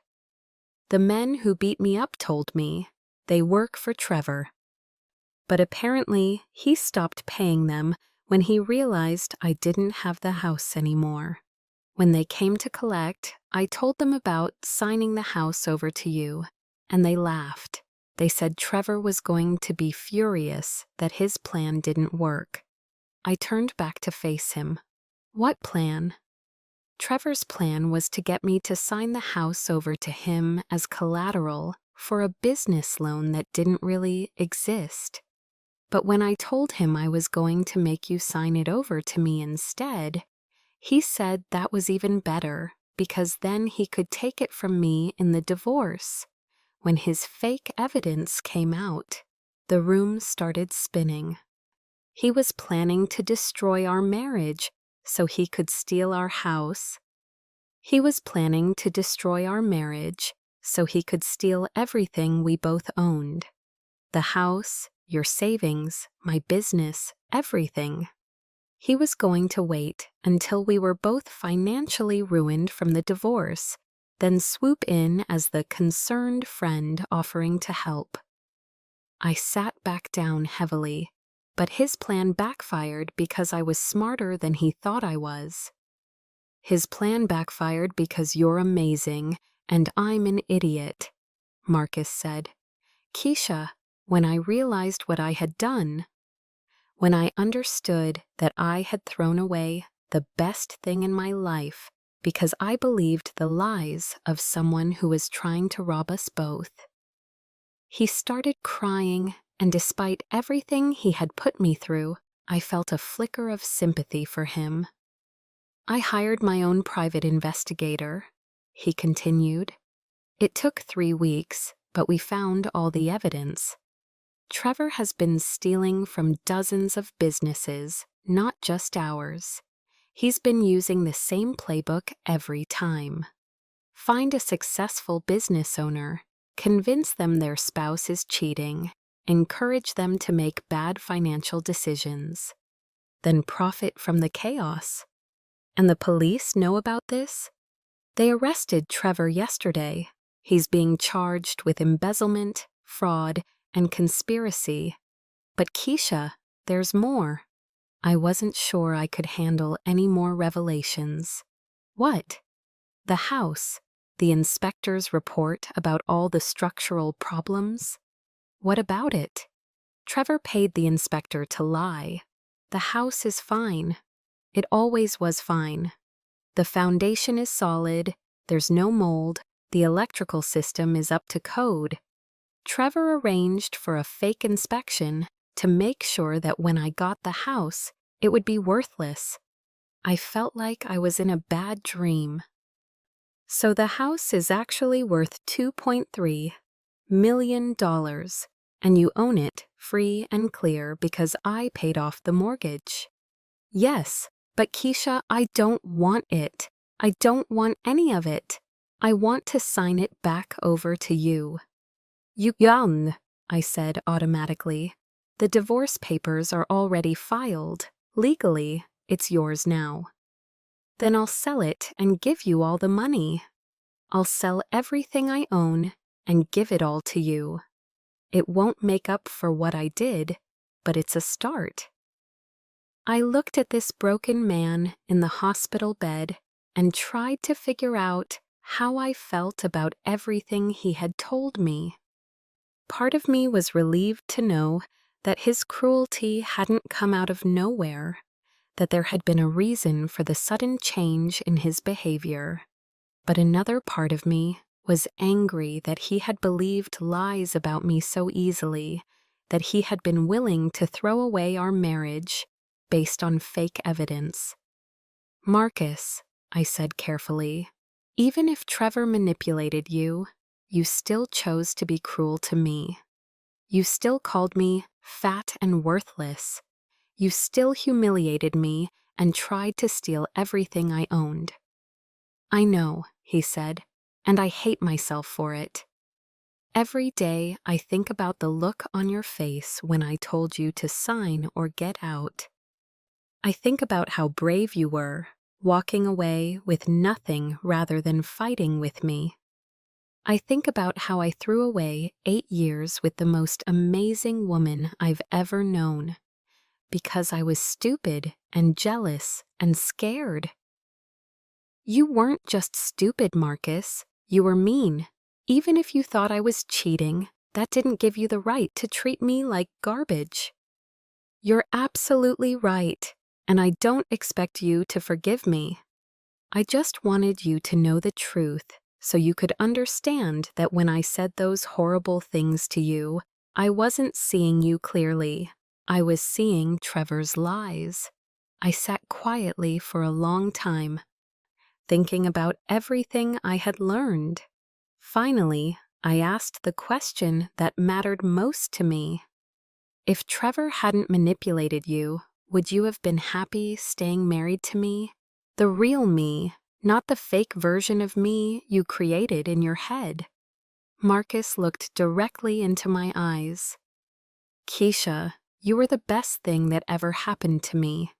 The men who beat me up told me. They work for Trevor. But apparently, he stopped paying them when he realized I didn't have the house anymore. When they came to collect, I told them about signing the house over to you, and they laughed. They said Trevor was going to be furious that his plan didn't work. I turned back to face him. What plan? Trevor's plan was to get me to sign the house over to him as collateral for a business loan that didn't really exist. But when I told him I was going to make you sign it over to me instead, he said that was even better because then he could take it from me in the divorce. When his fake evidence came out, the room started spinning. He was planning to destroy our marriage so he could steal our house. He was planning to destroy our marriage so he could steal everything we both owned. The house, your savings, my business, everything. He was going to wait until we were both financially ruined from the divorce, then swoop in as the concerned friend offering to help. I sat back down heavily, but his plan backfired because I was smarter than he thought I was. His plan backfired because you're amazing and I'm an idiot, Marcus said. Keisha, when I realized what I had done, when I understood that I had thrown away the best thing in my life because I believed the lies of someone who was trying to rob us both. He started crying, and despite everything he had put me through, I felt a flicker of sympathy for him. I hired my own private investigator, he continued. It took 3 weeks, but we found all the evidence. Trevor has been stealing from dozens of businesses, not just ours. He's been using the same playbook every time. Find a successful business owner, convince them their spouse is cheating, encourage them to make bad financial decisions, then profit from the chaos. And the police know about this? They arrested Trevor yesterday. He's being charged with embezzlement, fraud, and conspiracy. But Keisha, there's more. I wasn't sure I could handle any more revelations. What? The house, the inspector's report about all the structural problems? What about it? Trevor paid the inspector to lie. The house is fine. It always was fine. The foundation is solid, there's no mold, the electrical system is up to code. Trevor arranged for a fake inspection to make sure that when I got the house, it would be worthless. I felt like I was in a bad dream. So the house is actually worth $2.3 million, and you own it free and clear because I paid off the mortgage. Yes, but Keisha, I don't want it. I don't want any of it. I want to sign it back over to you. You can, I said automatically. The divorce papers are already filed. Legally, it's yours now. Then I'll sell it and give you all the money. I'll sell everything I own and give it all to you. It won't make up for what I did, but it's a start. I looked at this broken man in the hospital bed and tried to figure out how I felt about everything he had told me. Part of me was relieved to know that his cruelty hadn't come out of nowhere, that there had been a reason for the sudden change in his behavior. But another part of me was angry that he had believed lies about me so easily, that he had been willing to throw away our marriage based on fake evidence. Marcus, I said carefully, even if Trevor manipulated you, you still chose to be cruel to me. You still called me fat and worthless. You still humiliated me and tried to steal everything I owned. I know, he said, and I hate myself for it. Every day I think about the look on your face when I told you to sign or get out. I think about how brave you were, walking away with nothing rather than fighting with me. I think about how I threw away 8 years with the most amazing woman I've ever known, because I was stupid and jealous and scared. You weren't just stupid, Marcus. You were mean. Even if you thought I was cheating, that didn't give you the right to treat me like garbage. You're absolutely right, and I don't expect you to forgive me. I just wanted you to know the truth so you could understand that when I said those horrible things to you, I wasn't seeing you clearly. I was seeing Trevor's lies. I sat quietly for a long time, thinking about everything I had learned. Finally, I asked the question that mattered most to me. If Trevor hadn't manipulated you, would you have been happy staying married to me? The real me, not the fake version of me you created in your head. Marcus looked directly into my eyes. Keisha, you were the best thing that ever happened to me.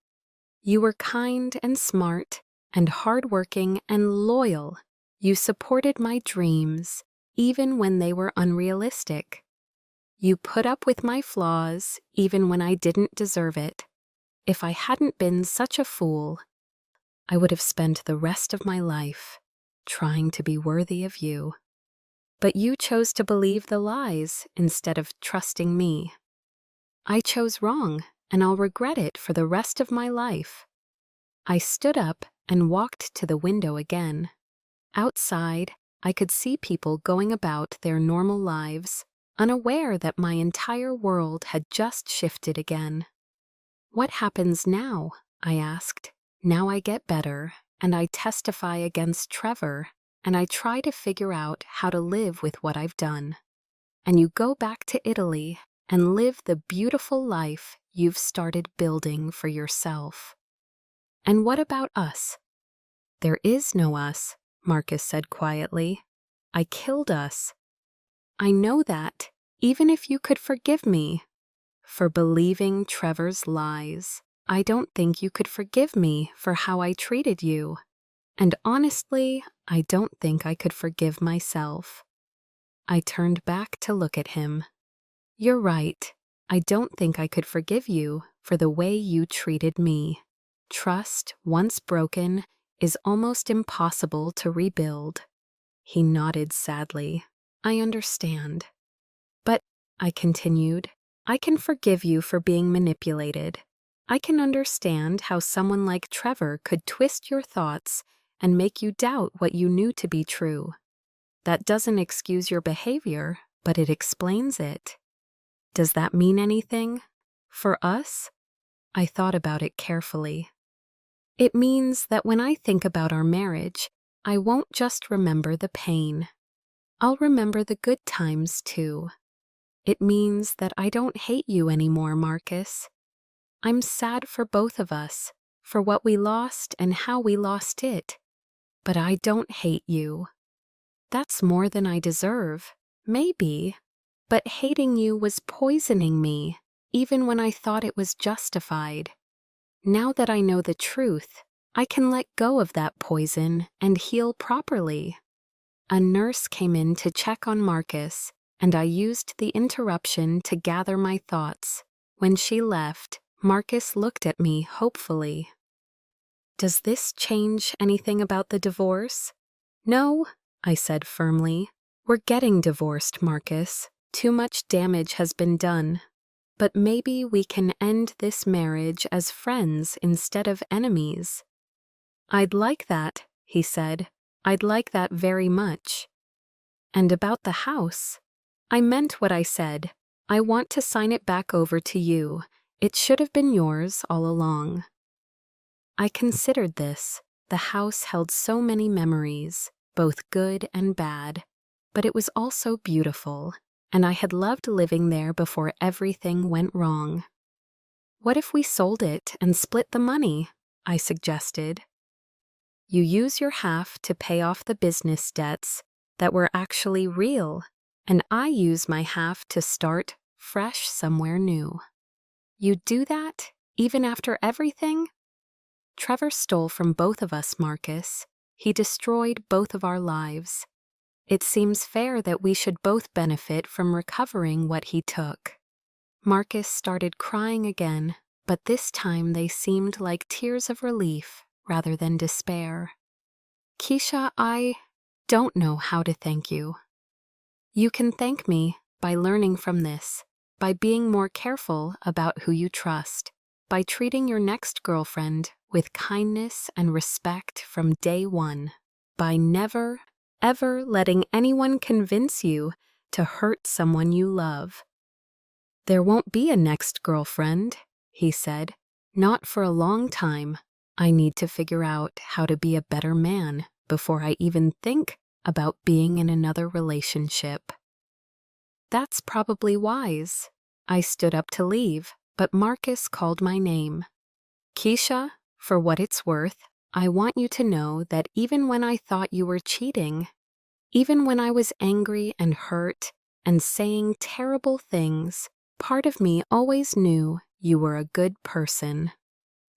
You were kind and smart and hardworking and loyal. You supported my dreams, even when they were unrealistic. You put up with my flaws even when I didn't deserve it. If I hadn't been such a fool, I would have spent the rest of my life trying to be worthy of you. But you chose to believe the lies instead of trusting me. I chose wrong, and I'll regret it for the rest of my life. I stood up and walked to the window again. Outside, I could see people going about their normal lives, unaware that my entire world had just shifted again. What happens now? I asked. Now I get better, and I testify against Trevor, and I try to figure out how to live with what I've done. And you go back to Italy and live the beautiful life you've started building for yourself. And what about us? There is no us, Marcus said quietly. I killed us. I know that, even if you could forgive me for believing Trevor's lies, I don't think you could forgive me for how I treated you. And honestly, I don't think I could forgive myself. I turned back to look at him. You're right. I don't think I could forgive you for the way you treated me. Trust, once broken, is almost impossible to rebuild. He nodded sadly. I understand. But, I continued, I can forgive you for being manipulated. I can understand how someone like Trevor could twist your thoughts and make you doubt what you knew to be true. That doesn't excuse your behavior, but it explains it. Does that mean anything? For us? I thought about it carefully. It means that when I think about our marriage, I won't just remember the pain. I'll remember the good times too. It means that I don't hate you anymore, Marcus. I'm sad for both of us, for what we lost and how we lost it. But I don't hate you. That's more than I deserve, maybe. But hating you was poisoning me, even when I thought it was justified. Now that I know the truth, I can let go of that poison and heal properly. A nurse came in to check on Marcus, and I used the interruption to gather my thoughts. When she left, Marcus looked at me hopefully. Does this change anything about the divorce? No, I said firmly. We're getting divorced, Marcus. Too much damage has been done. But maybe we can end this marriage as friends instead of enemies. I'd like that, he said. I'd like that very much. And about the house? I meant what I said. I want to sign it back over to you. It should have been yours all along. I considered this. The house held so many memories, both good and bad, but it was also beautiful, and I had loved living there before everything went wrong. What if we sold it and split the money? I suggested. You use your half to pay off the business debts that were actually real, and I use my half to start fresh somewhere new. You do that, even after everything? Trevor stole from both of us, Marcus. He destroyed both of our lives. It seems fair that we should both benefit from recovering what he took. Marcus started crying again, but this time they seemed like tears of relief rather than despair. Keisha, I don't know how to thank you. You can thank me by learning from this, by being more careful about who you trust, by treating your next girlfriend with kindness and respect from day one, by never, ever letting anyone convince you to hurt someone you love. There won't be a next girlfriend, he said. Not for a long time. I need to figure out how to be a better man before I even think about being in another relationship. That's probably wise. I stood up to leave, but Marcus called my name. Keisha, for what it's worth, I want you to know that even when I thought you were cheating, even when I was angry and hurt and saying terrible things, part of me always knew you were a good person.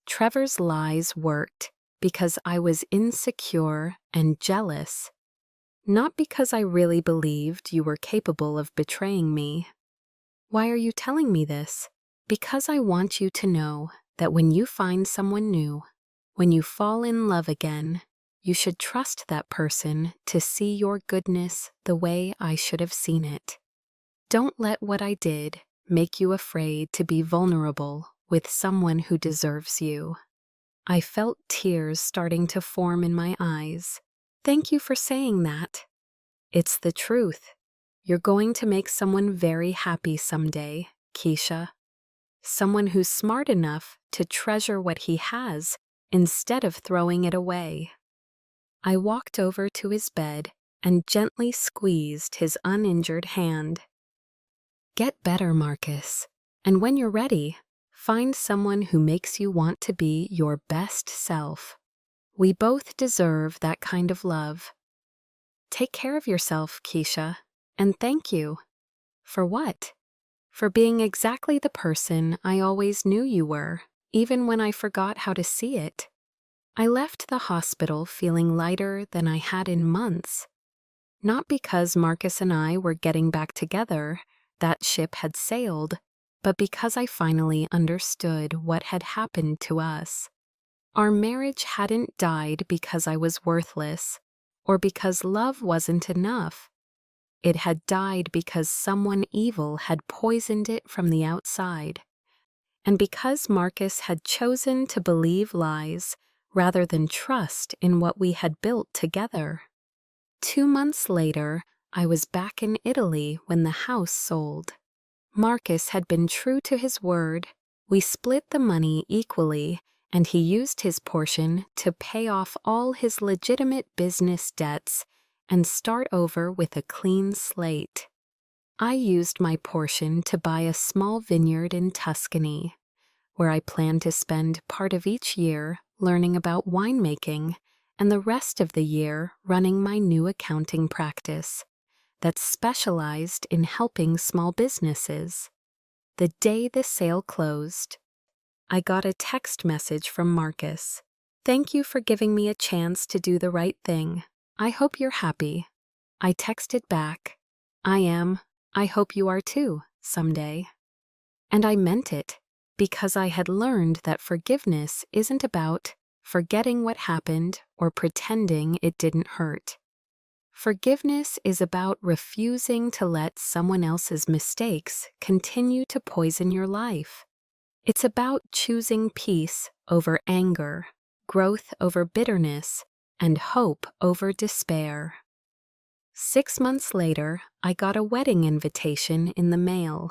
Trevor's lies worked because I was insecure and jealous, not because I really believed you were capable of betraying me. Why are you telling me this? Because I want you to know that when you find someone new, when you fall in love again, you should trust that person to see your goodness the way I should have seen it. Don't let what I did make you afraid to be vulnerable with someone who deserves you. I felt tears starting to form in my eyes. Thank you for saying that. It's the truth. You're going to make someone very happy someday, Keisha. Someone who's smart enough to treasure what he has instead of throwing it away. I walked over to his bed and gently squeezed his uninjured hand. Get better, Marcus, and when you're ready, find someone who makes you want to be your best self. We both deserve that kind of love. Take care of yourself, Keisha, and thank you. For what? For being exactly the person I always knew you were, even when I forgot how to see it. I left the hospital feeling lighter than I had in months. Not because Marcus and I were getting back together, that ship had sailed, but because I finally understood what had happened to us. Our marriage hadn't died because I was worthless, or because love wasn't enough. It had died because someone evil had poisoned it from the outside, and because Marcus had chosen to believe lies rather than trust in what we had built together. 2 months later, I was back in Italy when the house sold. Marcus had been true to his word. We split the money equally, and he used his portion to pay off all his legitimate business debts and start over with a clean slate. I used my portion to buy a small vineyard in Tuscany, where I planned to spend part of each year learning about winemaking and the rest of the year running my new accounting practice that specialized in helping small businesses. The day the sale closed, I got a text message from Marcus. Thank you for giving me a chance to do the right thing. I hope you're happy. I texted back, I am. I hope you are too, someday. And I meant it, because I had learned that forgiveness isn't about forgetting what happened or pretending it didn't hurt. Forgiveness is about refusing to let someone else's mistakes continue to poison your life. It's about choosing peace over anger, growth over bitterness, and hope over despair. 6 months later, I got a wedding invitation in the mail.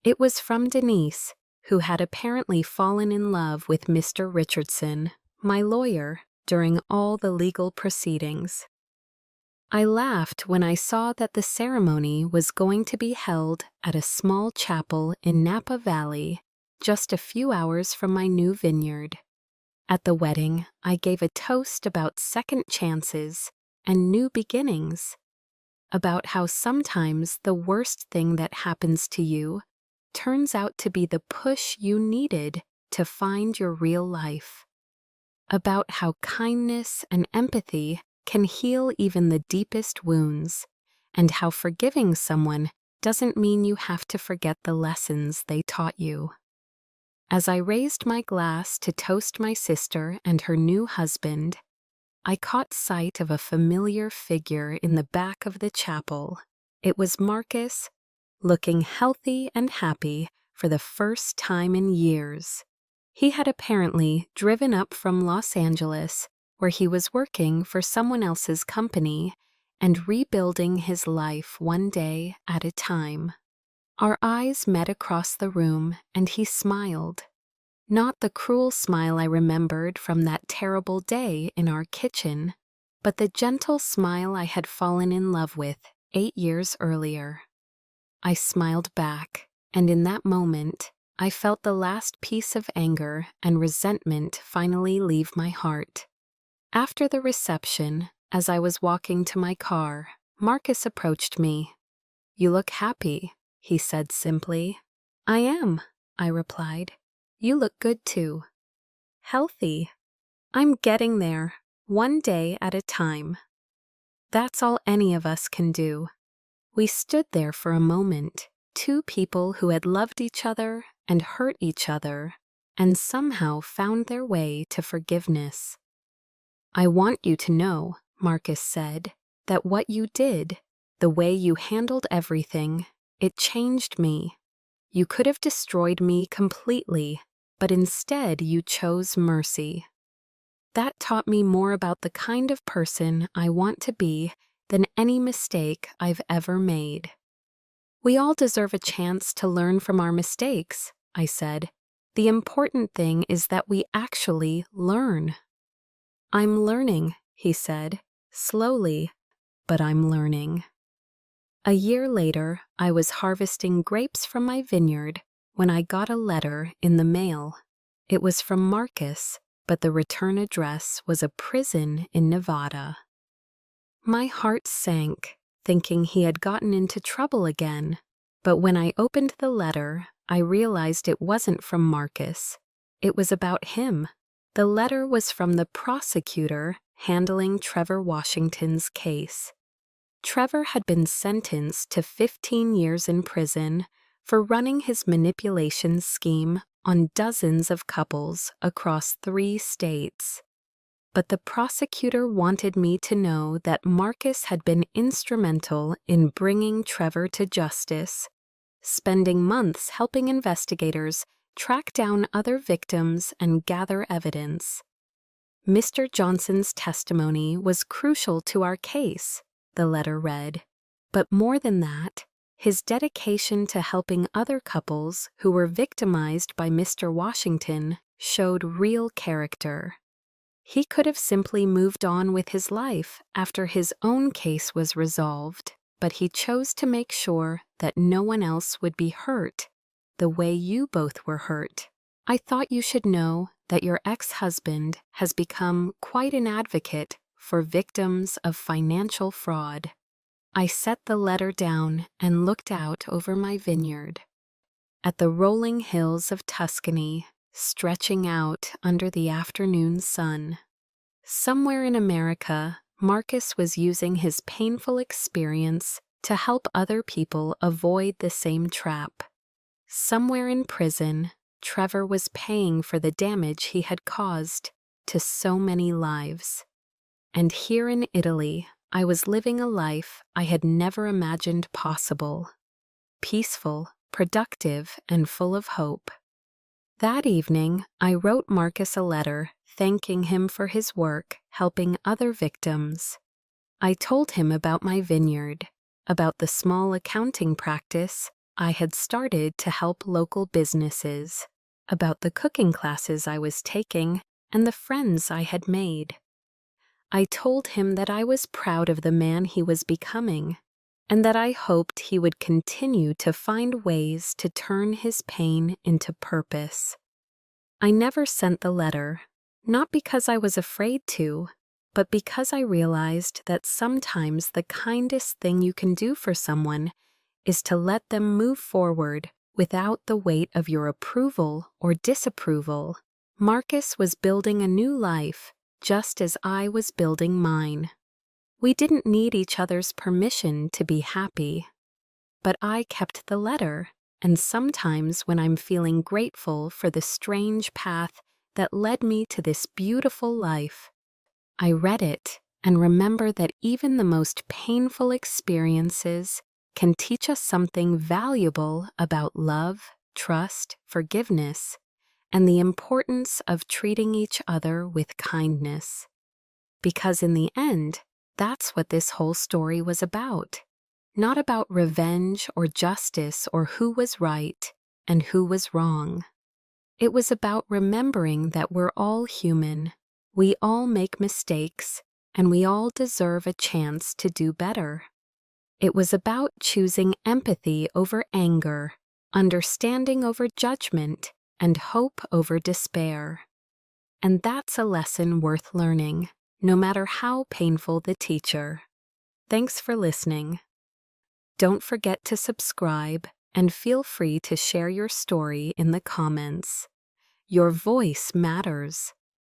It was from Denise, who had apparently fallen in love with Mr. Richardson, my lawyer, during all the legal proceedings. I laughed when I saw that the ceremony was going to be held at a small chapel in Napa Valley, just a few hours from my new vineyard. At the wedding, I gave a toast about second chances and new beginnings, about how sometimes the worst thing that happens to you turns out to be the push you needed to find your real life, about how kindness and empathy can heal even the deepest wounds, and how forgiving someone doesn't mean you have to forget the lessons they taught you. As I raised my glass to toast my sister and her new husband, I caught sight of a familiar figure in the back of the chapel. It was Marcus, looking healthy and happy for the first time in years. He had apparently driven up from Los Angeles, where he was working for someone else's company and rebuilding his life one day at a time. Our eyes met across the room, and he smiled. Not the cruel smile I remembered from that terrible day in our kitchen, but the gentle smile I had fallen in love with 8 years earlier. I smiled back, and in that moment, I felt the last piece of anger and resentment finally leave my heart. After the reception, as I was walking to my car, Marcus approached me. "You look happy," he said simply. "I am," I replied. "You look good too." "Healthy. I'm getting there, one day at a time." That's all any of us can do. We stood there for a moment, two people who had loved each other and hurt each other and somehow found their way to forgiveness. "I want you to know," Marcus said, "that what you did, the way you handled everything, it changed me. You could have destroyed me completely, but instead you chose mercy. That taught me more about the kind of person I want to be than any mistake I've ever made." "We all deserve a chance to learn from our mistakes," I said. "The important thing is that we actually learn." "I'm learning," he said, "slowly, but I'm learning." A year later, I was harvesting grapes from my vineyard when I got a letter in the mail. It was from Marcus, but the return address was a prison in Nevada. My heart sank, thinking he had gotten into trouble again, but when I opened the letter, I realized it wasn't from Marcus. It was about him. The letter was from the prosecutor handling Trevor Washington's case. Trevor had been sentenced to 15 years in prison for running his manipulation scheme on dozens of couples across 3 states. But the prosecutor wanted me to know that Marcus had been instrumental in bringing Trevor to justice, spending months helping investigators track down other victims and gather evidence. "Mr. Johnson's testimony was crucial to our case," the letter read. "But more than that, his dedication to helping other couples who were victimized by Mr. Washington showed real character. He could have simply moved on with his life after his own case was resolved, but he chose to make sure that no one else would be hurt the way you both were hurt. I thought you should know that your ex-husband has become quite an advocate for victims of financial fraud." I set the letter down and looked out over my vineyard. At the rolling hills of Tuscany, stretching out under the afternoon sun. Somewhere in America, Marcus was using his painful experience to help other people avoid the same trap. Somewhere in prison, Trevor was paying for the damage he had caused to so many lives. And here in Italy, I was living a life I had never imagined possible. Peaceful, productive, and full of hope. That evening, I wrote Marcus a letter thanking him for his work helping other victims. I told him about my vineyard, about the small accounting practice I had started to help local businesses, about the cooking classes I was taking, and the friends I had made. I told him that I was proud of the man he was becoming, and that I hoped he would continue to find ways to turn his pain into purpose. I never sent the letter, not because I was afraid to, but because I realized that sometimes the kindest thing you can do for someone is to let them move forward without the weight of your approval or disapproval. Marcus was building a new life, just as I was building mine. We didn't need each other's permission to be happy. But I kept the letter, and sometimes when I'm feeling grateful for the strange path that led me to this beautiful life, I read it and remember that even the most painful experiences can teach us something valuable about love, trust, forgiveness, and the importance of treating each other with kindness. Because in the end, that's what this whole story was about. Not about revenge or justice or who was right and who was wrong. It was about remembering that we're all human, we all make mistakes, and we all deserve a chance to do better. It was about choosing empathy over anger, understanding over judgment, and hope over despair. And that's a lesson worth learning, no matter how painful the teacher. Thanks for listening. Don't forget to subscribe and feel free to share your story in the comments. Your voice matters.